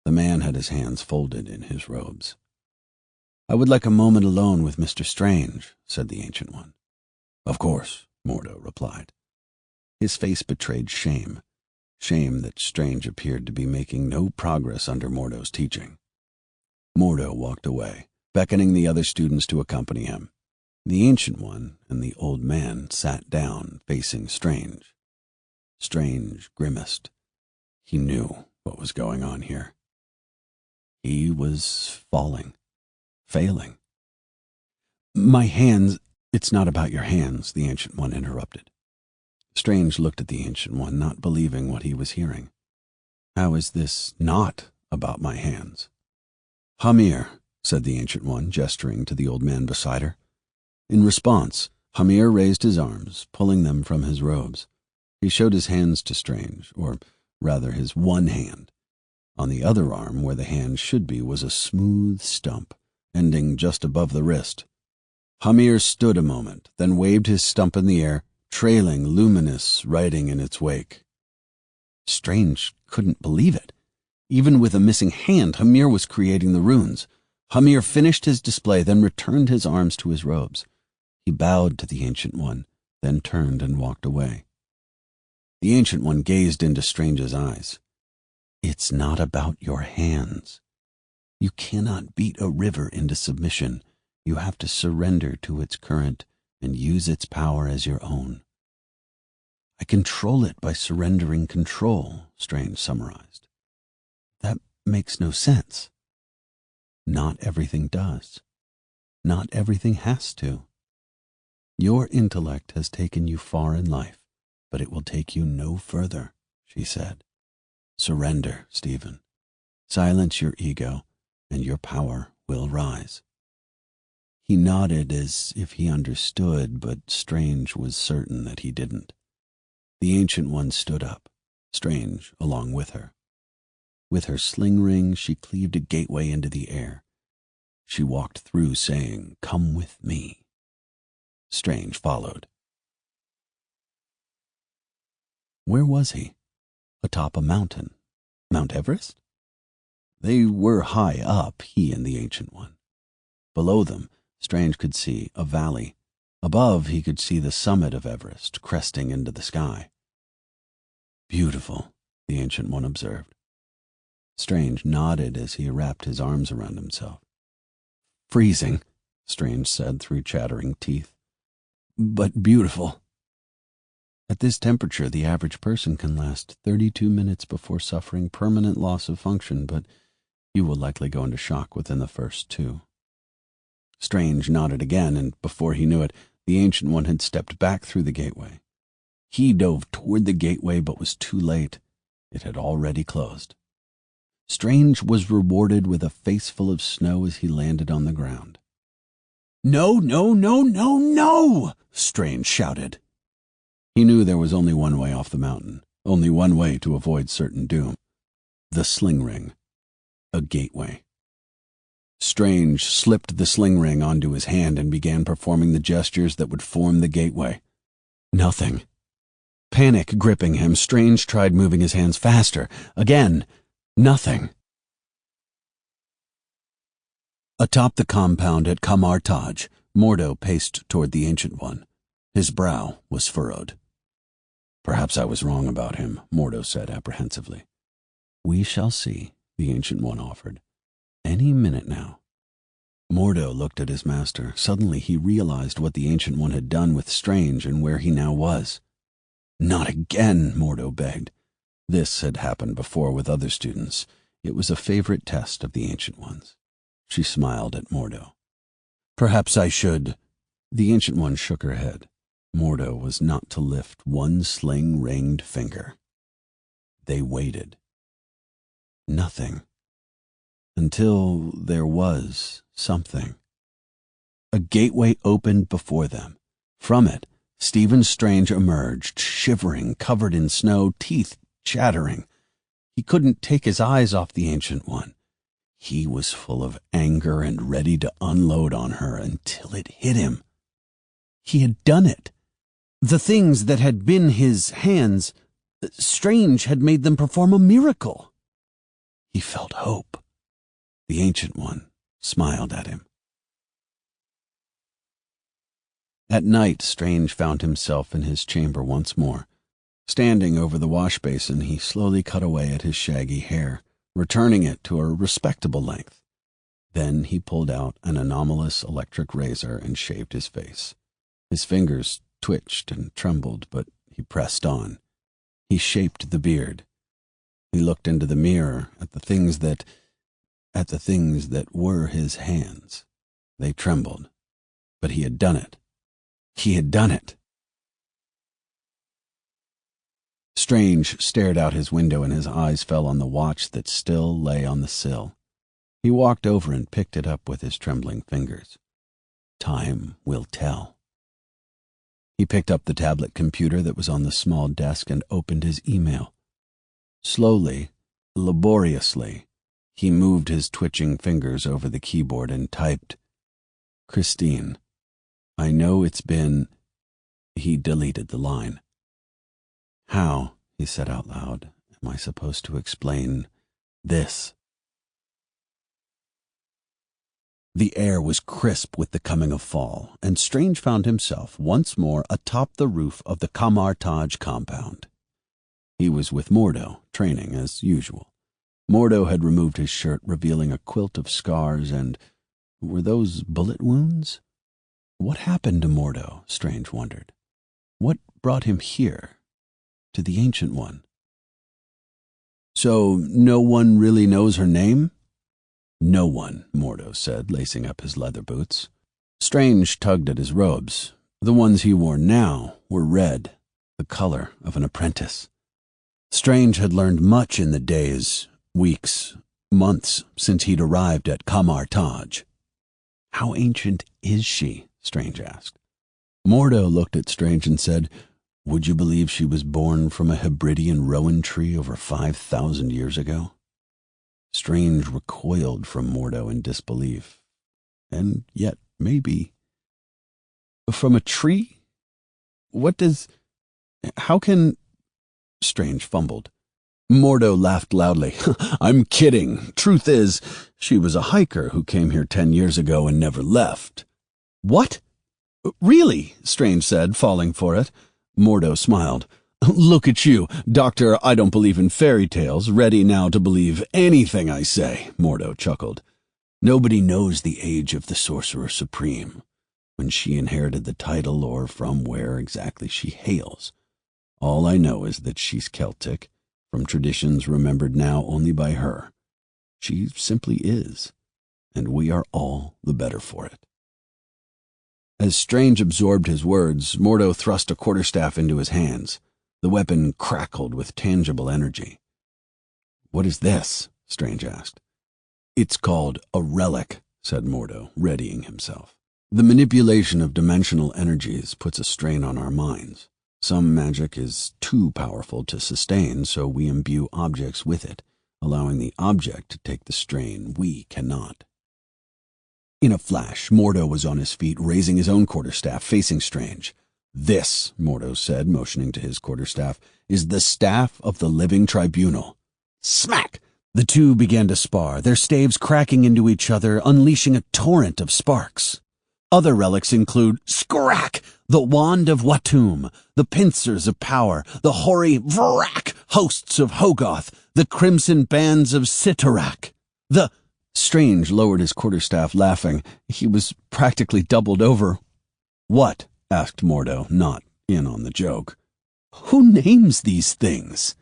The man had his hands folded in his robes. "I would like a moment alone with Mr. Strange," said the Ancient One. "Of course," Mordo replied. His face betrayed shame that Strange appeared to be making no progress under Mordo's teaching. Mordo walked away, beckoning the other students to accompany him. The Ancient One and the old man sat down, facing Strange. Strange grimaced. He knew what was going on here. He was falling, failing. "My hands—" "It's not about your hands," the Ancient One interrupted. Strange looked at the Ancient One, not believing what he was hearing. "How is this not about my hands?" "Hamir," said the Ancient One, gesturing to the old man beside her. In response, Hamir raised his arms, pulling them from his robes. He showed his hands to Strange, or rather his one hand. On the other arm, where the hand should be, was a smooth stump, ending just above the wrist. Hamir stood a moment, then waved his stump in the air, trailing luminous writing in its wake. Strange couldn't believe it. Even with a missing hand, Hamir was creating the runes. Hamir finished his display, then returned his arms to his robes. He bowed to the Ancient One, then turned and walked away. The Ancient One gazed into Strange's eyes. "It's not about your hands. You cannot beat a river into submission. You have to surrender to its current and use its power as your own." "I control it by surrendering control," Strange summarized. "That makes no sense." "Not everything does. Not everything has to. Your intellect has taken you far in life, but it will take you no further," she said. "Surrender, Stephen. Silence your ego, and your power will rise." He nodded as if he understood, but Strange was certain that he didn't. The Ancient One stood up, Strange along with her. With her sling ring, she cleaved a gateway into the air. She walked through, saying, "Come with me." Strange followed. Where was he? Atop a mountain. Mount Everest? They were high up, he and the Ancient One. Below them, Strange could see a valley. Above, he could see the summit of Everest, cresting into the sky. "Beautiful," the Ancient One observed. Strange nodded as he wrapped his arms around himself. "Freezing," Strange said through chattering teeth. "But beautiful." At this temperature, the average person can last 32 minutes before suffering permanent loss of function, but you will likely go into shock within the first 2. Strange nodded again, and before he knew it, the Ancient One had stepped back through the gateway. He dove toward the gateway, but was too late. It had already closed. Strange was rewarded with a face full of snow as he landed on the ground. "No, no, no, no, no!" Strange shouted. He knew there was only one way off the mountain, only one way to avoid certain doom. The sling ring. A gateway. Strange slipped the sling ring onto his hand and began performing the gestures that would form the gateway. Nothing. Panic gripping him, Strange tried moving his hands faster. Again, nothing. Atop the compound at Kamar Taj, Mordo paced toward the Ancient One. His brow was furrowed. "Perhaps I was wrong about him," Mordo said apprehensively. "We shall see," the Ancient One offered. "Any minute now." Mordo looked at his master. Suddenly he realized what the Ancient One had done with Strange and where he now was. "Not again," Mordo begged. This had happened before with other students. It was a favorite test of the Ancient One's. She smiled at Mordo. "Perhaps I should—" The Ancient One shook her head. Mordo was not to lift one sling-ringed finger. They waited. Nothing. Until there was something. A gateway opened before them. From it, Stephen Strange emerged, shivering, covered in snow, teeth chattering. He couldn't take his eyes off the Ancient One. He was full of anger and ready to unload on her until it hit him. He had done it. The things that had been his hands, Strange had made them perform a miracle. He felt hope. The Ancient One smiled at him. At night, Strange found himself in his chamber once more. Standing over the wash basin, he slowly cut away at his shaggy hair, returning it to a respectable length. Then he pulled out an anomalous electric razor and shaved his face. His fingers twitched and trembled, but he pressed on. He shaped the beard. He looked into the mirror at the things that were his hands. They trembled, but he had done it. He had done it. Strange stared out his window, and his eyes fell on the watch that still lay on the sill. He walked over and picked it up with his trembling fingers. Time will tell. He picked up the tablet computer that was on the small desk and opened his email. Slowly, laboriously, he moved his twitching fingers over the keyboard and typed, "Christine, I know it's been—" He deleted the line. "How," he said out loud, "am I supposed to explain this?" The air was crisp with the coming of fall, and Strange found himself once more atop the roof of the Kamar Taj compound. He was with Mordo, training as usual. Mordo had removed his shirt, revealing a quilt of scars, and were those bullet wounds? What happened to Mordo, Strange wondered. What brought him here, to the Ancient One? "So no one really knows her name?" "No one," Mordo said, lacing up his leather boots. Strange tugged at his robes. The ones he wore now were red, the color of an apprentice. Strange had learned much in the days, weeks, months since he'd arrived at Kamar Taj. "How ancient is she?" Strange asked. Mordo looked at Strange and said, "Would you believe she was born from a Hebridean rowan tree over 5,000 years ago?" Strange recoiled from Mordo in disbelief. And yet, maybe. "From a tree? How can—" Strange fumbled. Mordo laughed loudly. "I'm kidding. Truth is, she was a hiker who came here 10 years ago and never left." "What? Really?" Strange said, falling for it. Mordo smiled. "Look at you, Doctor, I don't believe in fairy tales, ready now to believe anything I say," Mordo chuckled. "Nobody knows the age of the Sorcerer Supreme, when she inherited the title or from where exactly she hails. All I know is that she's Celtic, from traditions remembered now only by her. She simply is, and we are all the better for it." As Strange absorbed his words, Mordo thrust a quarterstaff into his hands. The weapon crackled with tangible energy. "What is this?" Strange asked. "It's called a relic," said Mordo, readying himself. "The manipulation of dimensional energies puts a strain on our minds. Some magic is too powerful to sustain, so we imbue objects with it, allowing the object to take the strain we cannot." In a flash, Mordo was on his feet, raising his own quarterstaff, facing Strange. "This," Mordo said, motioning to his quarterstaff, "is the staff of the living tribunal." Smack! The two began to spar, their staves cracking into each other, unleashing a torrent of sparks. Other relics include Scrack, the Wand of Watum, the Pincers of Power, the hoary Vrak hosts of Hogoth, the Crimson Bands of Sitarak, the— Strange lowered his quarterstaff, laughing. He was practically doubled over. "What?" asked Mordo, not in on the joke. "Who names these things?"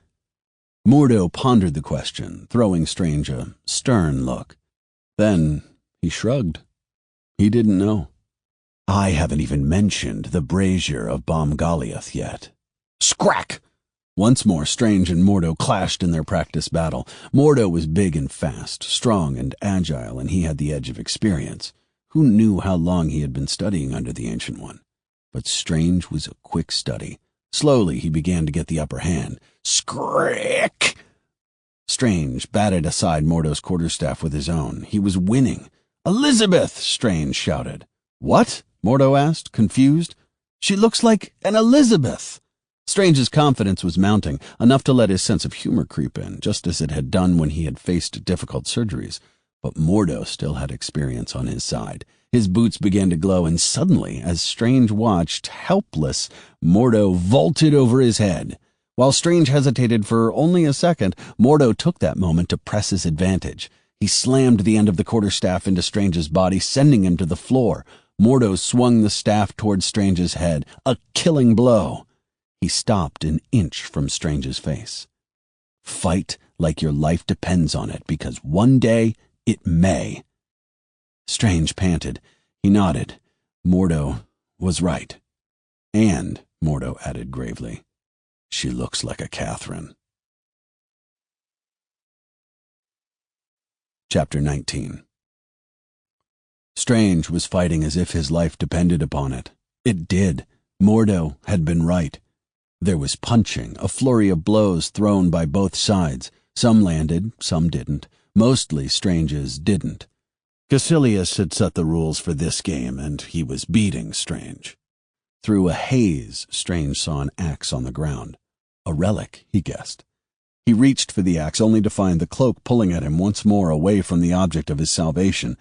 Mordo pondered the question, throwing Strange a stern look. Then he shrugged. He didn't know. "I haven't even mentioned the brazier of Bomgoliath yet." Scrack! Once more, Strange and Mordo clashed in their practice battle. Mordo was big and fast, strong and agile, and he had the edge of experience. Who knew how long he had been studying under the Ancient One? But Strange was a quick study. Slowly, he began to get the upper hand. Scrack! Strange batted aside Mordo's quarterstaff with his own. He was winning. "Elizabeth!" Strange shouted. "What?" Mordo asked, confused. She looks like an Elizabeth. Strange's confidence was mounting, enough to let his sense of humor creep in, just as it had done when he had faced difficult surgeries. But Mordo still had experience on his side. His boots began to glow, and suddenly, as Strange watched, helpless, Mordo vaulted over his head. While Strange hesitated for only a second, Mordo took that moment to press his advantage. He slammed the end of the quarterstaff into Strange's body, sending him to the floor. Mordo swung the staff towards Strange's head, a killing blow. He stopped an inch from Strange's face. Fight like your life depends on it, because one day it may. Strange panted. He nodded. Mordo was right. And, Mordo added gravely, she looks like a Catherine. Chapter 19. Strange was fighting as if his life depended upon it. It did. Mordo had been right. There was punching, a flurry of blows thrown by both sides. Some landed, some didn't. Mostly Strange's didn't. Caecilius had set the rules for this game, and he was beating Strange. Through a haze, Strange saw an axe on the ground. A relic, he guessed. He reached for the axe, only to find the cloak pulling at him once more away from the object of his salvation.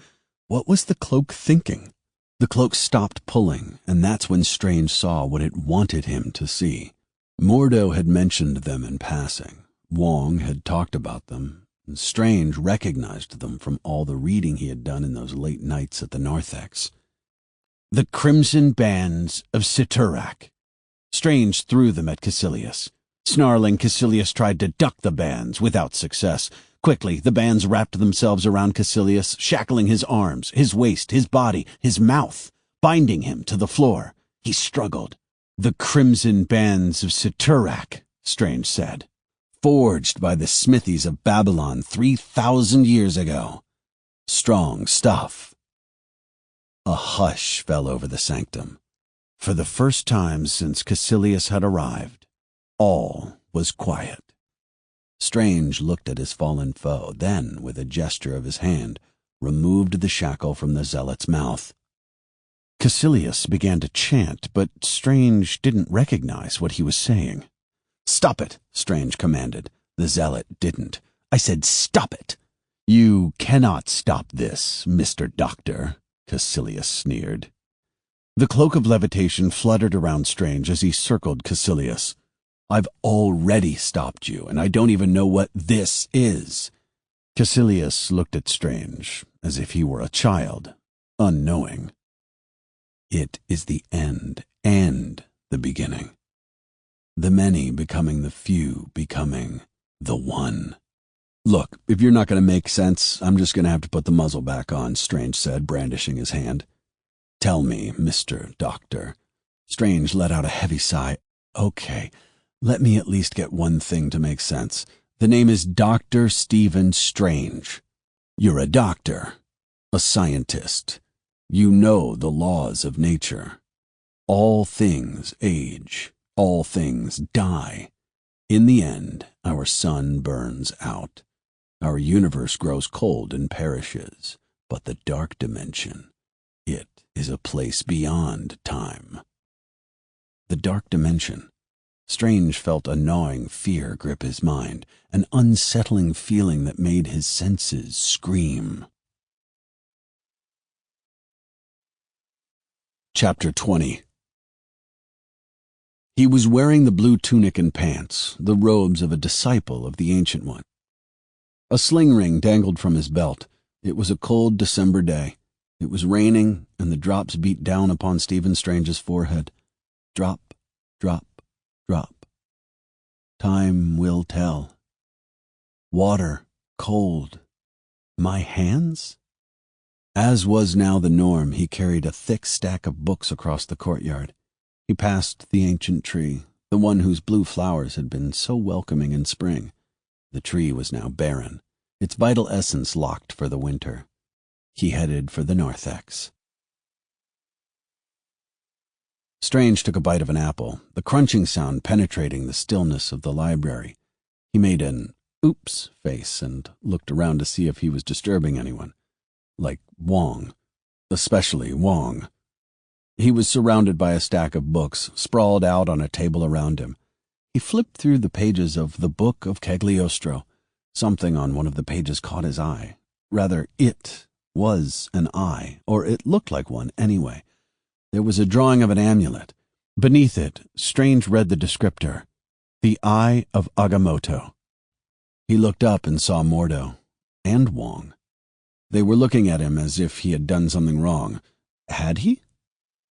What was the cloak thinking? The cloak stopped pulling, and that's when Strange saw what it wanted him to see. Mordo had mentioned them in passing. Wong had talked about them, and Strange recognized them from all the reading he had done in those late nights at the narthex. The Crimson Bands of Siturak. Strange threw them at Caecilius. Snarling, Caecilius tried to duck the bands, without success. Quickly, the bands wrapped themselves around Caecilius, shackling his arms, his waist, his body, his mouth, binding him to the floor. He struggled. The Crimson Bands of Siturak, Strange said. Forged by the smithies of Babylon 3,000 years ago. Strong stuff. A hush fell over the sanctum. For the first time since Caecilius had arrived, all was quiet. Strange looked at his fallen foe, then, with a gesture of his hand, removed the shackle from the zealot's mouth. Caecilius began to chant, but Strange didn't recognize what he was saying. "Stop it," Strange commanded. The zealot didn't. "I said stop it." "You cannot stop this, Mr. Doctor," Caecilius sneered. The cloak of levitation fluttered around Strange as he circled Caecilius. "I've already stopped you, and I don't even know what this is." Caecilius looked at Strange as if he were a child, unknowing. It is the end and the beginning. The many becoming the few, becoming the one. "Look, if you're not going to make sense, I'm just going to have to put the muzzle back on," Strange said, brandishing his hand. "Tell me, Mr. Doctor." Strange let out a heavy sigh. "Okay, let me at least get one thing to make sense. The name is Dr. Stephen Strange. You're a doctor, a scientist. You know the laws of nature. All things age, all things die. In the end, our sun burns out. Our universe grows cold and perishes. But the dark dimension, it is a place beyond time." The dark dimension. Strange felt a gnawing fear grip his mind, an unsettling feeling that made his senses scream. Chapter 20. He was wearing the blue tunic and pants, the robes of a disciple of the Ancient One. A sling ring dangled from his belt. It was a cold December day. It was raining, and the drops beat down upon Stephen Strange's forehead. Drop, drop, drop. Time will tell. Water, cold. My hands? As was now the norm, he carried a thick stack of books across the courtyard. He passed the ancient tree, the one whose blue flowers had been so welcoming in spring. The tree was now barren, its vital essence locked for the winter. He headed for the narthex. Strange took a bite of an apple, the crunching sound penetrating the stillness of the library. He made an oops face and looked around to see if he was disturbing anyone. Like Wong. Especially Wong. He was surrounded by a stack of books, sprawled out on a table around him. He flipped through the pages of the Book of Cagliostro. Something on one of the pages caught his eye. Rather, it was an eye, or it looked like one anyway. There was a drawing of an amulet. Beneath it, Strange read the descriptor, "The Eye of Agamotto." He looked up and saw Mordo and Wong. They were looking at him as if he had done something wrong. Had he?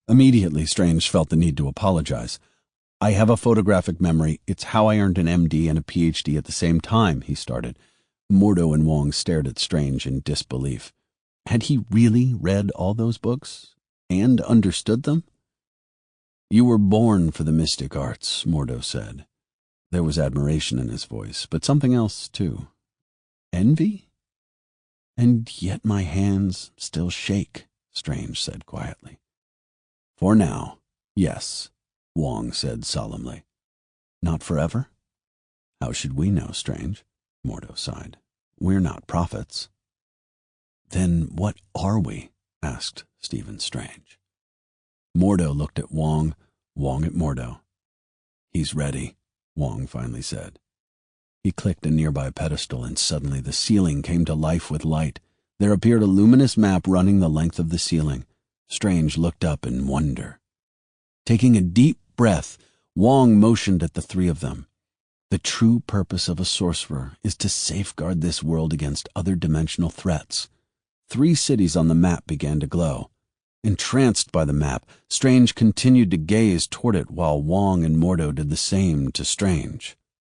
Immediately, Strange felt the need to apologize. "I have a photographic memory. It's how I earned an MD and a PhD at the same time," he started. Mordo and Wong stared at Strange in disbelief. Had he really read all those books and understood them? "You were born for the mystic arts," Mordo said. There was admiration in his voice, but something else, too. Envy? "And yet my hands still shake," Strange said quietly. "For now, yes," Wong said solemnly. "Not forever?" "How should we know, Strange?" Mordo sighed. "We're not prophets." "Then what are we?" asked Stephen Strange. Mordo looked at Wong, Wong at Mordo. "He's ready," Wong finally said. He clicked a nearby pedestal, and suddenly the ceiling came to life with light. There appeared a luminous map running the length of the ceiling. Strange looked up in wonder. Taking a deep breath, Wong motioned at the three of them. "The true purpose of a sorcerer is to safeguard this world against other dimensional threats." 3 cities on the map began to glow. Entranced by the map, Strange continued to gaze toward it while Wong and Mordo did the same to Strange.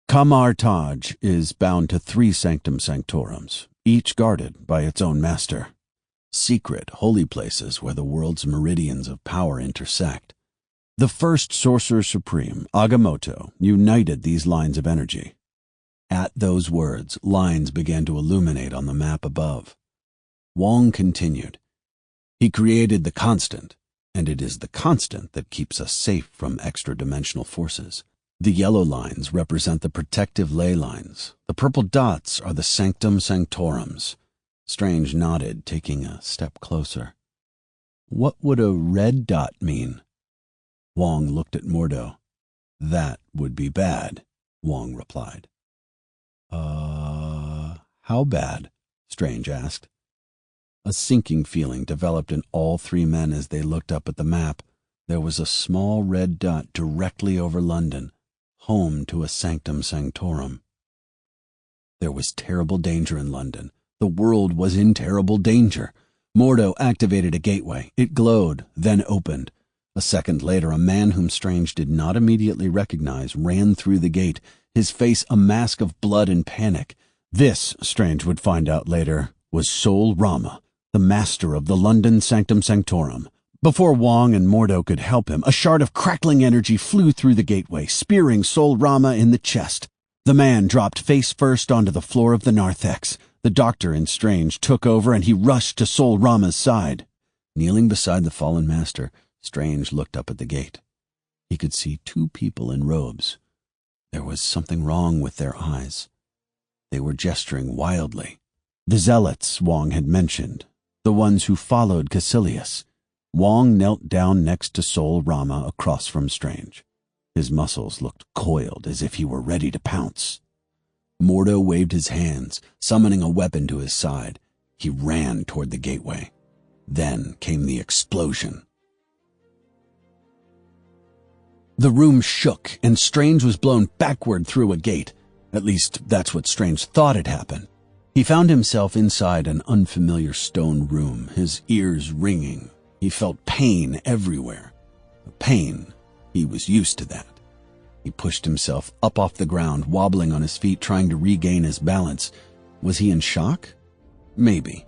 Kamar Taj is bound to 3 sanctum sanctorums, each guarded by its own master. Secret holy places where the world's meridians of power intersect. The first Sorcerer Supreme, Agamotto, united these lines of energy. At those words, lines began to illuminate on the map above. Wong continued. "He created the constant, and it is the constant that keeps us safe from extra-dimensional forces. The yellow lines represent the protective ley lines. The purple dots are the sanctum sanctorums." Strange nodded, taking a step closer. "What would a red dot mean?" Wong looked at Mordo. "That would be bad," Wong replied. How bad?" Strange asked. A sinking feeling developed in all 3 men as they looked up at the map. There was a small red dot directly over London, home to a sanctum sanctorum. There was terrible danger in London. The world was in terrible danger. Mordo activated a gateway. It glowed, then opened. A second later, a man whom Strange did not immediately recognize ran through the gate, his face a mask of blood and panic. This, Strange would find out later, was Sol Rama, the master of the London Sanctum Sanctorum. Before Wong and Mordo could help him, a shard of crackling energy flew through the gateway, spearing Sol Rama in the chest. The man dropped face first onto the floor of the narthex. The doctor in Strange took over, and he rushed to Sol Rama's side. Kneeling beside the fallen master, Strange looked up at the gate. He could see 2 people in robes. There was something wrong with their eyes. They were gesturing wildly. The zealots Wong had mentioned, the ones who followed Caecilius. Wong knelt down next to Sol Rama across from Strange. His muscles looked coiled as if he were ready to pounce. Mordo waved his hands, summoning a weapon to his side. He ran toward the gateway. Then came the explosion. The room shook, and Strange was blown backward through a gate. At least, that's what Strange thought had happened. He found himself inside an unfamiliar stone room, his ears ringing. He felt pain everywhere. Pain. He was used to that. He pushed himself up off the ground, wobbling on his feet, trying to regain his balance. Was he in shock? Maybe.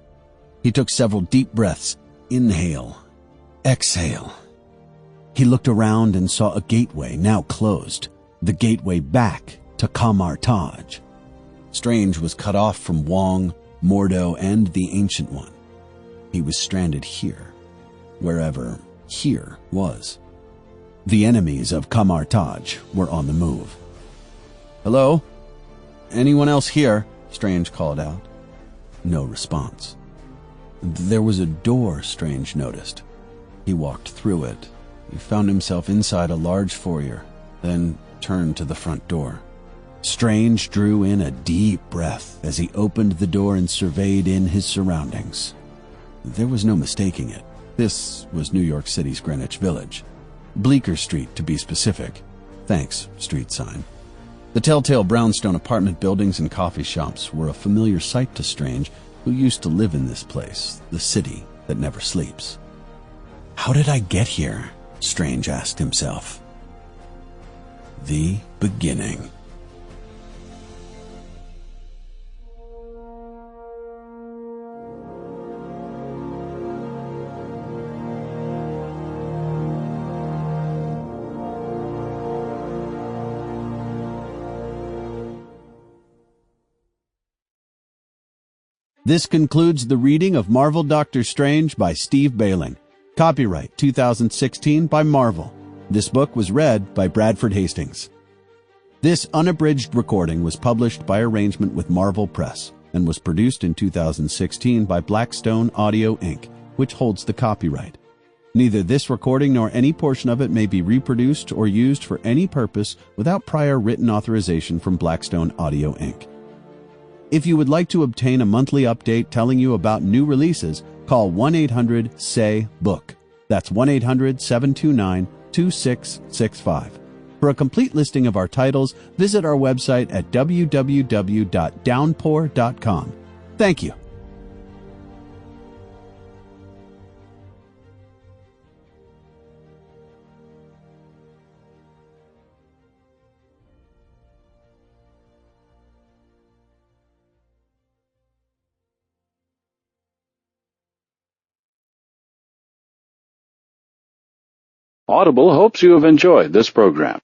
He took several deep breaths. Inhale. Exhale. He looked around and saw a gateway, now closed. The gateway back to Kamar Taj. Strange was cut off from Wong, Mordo, and the Ancient One. He was stranded here, wherever here was. The enemies of Kamar Taj were on the move. "Hello? Anyone else here?" Strange called out. No response. There was a door, Strange noticed. He walked through it. He found himself inside a large foyer, then turned to the front door. Strange drew in a deep breath as he opened the door and surveyed in his surroundings. There was no mistaking it. This was New York City's Greenwich Village. Bleecker Street, to be specific. Thanks, street sign. The telltale brownstone apartment buildings and coffee shops were a familiar sight to Strange, who used to live in this place, the city that never sleeps. How did I get here? Strange asked himself. The beginning. This concludes the reading of Marvel Doctor Strange by Steve Behling. Copyright 2016 by Marvel. This book was read by Bradford Hastings. This unabridged recording was published by arrangement with Marvel Press and was produced in 2016 by Blackstone Audio Inc., which holds the copyright. Neither this recording nor any portion of it may be reproduced or used for any purpose without prior written authorization from Blackstone Audio Inc. If you would like to obtain a monthly update telling you about new releases, call 1-800-SAY-BOOK. That's 1-800-729-2665. For a complete listing of our titles, visit our website at www.downpour.com. Thank you. Audible hopes you have enjoyed this program.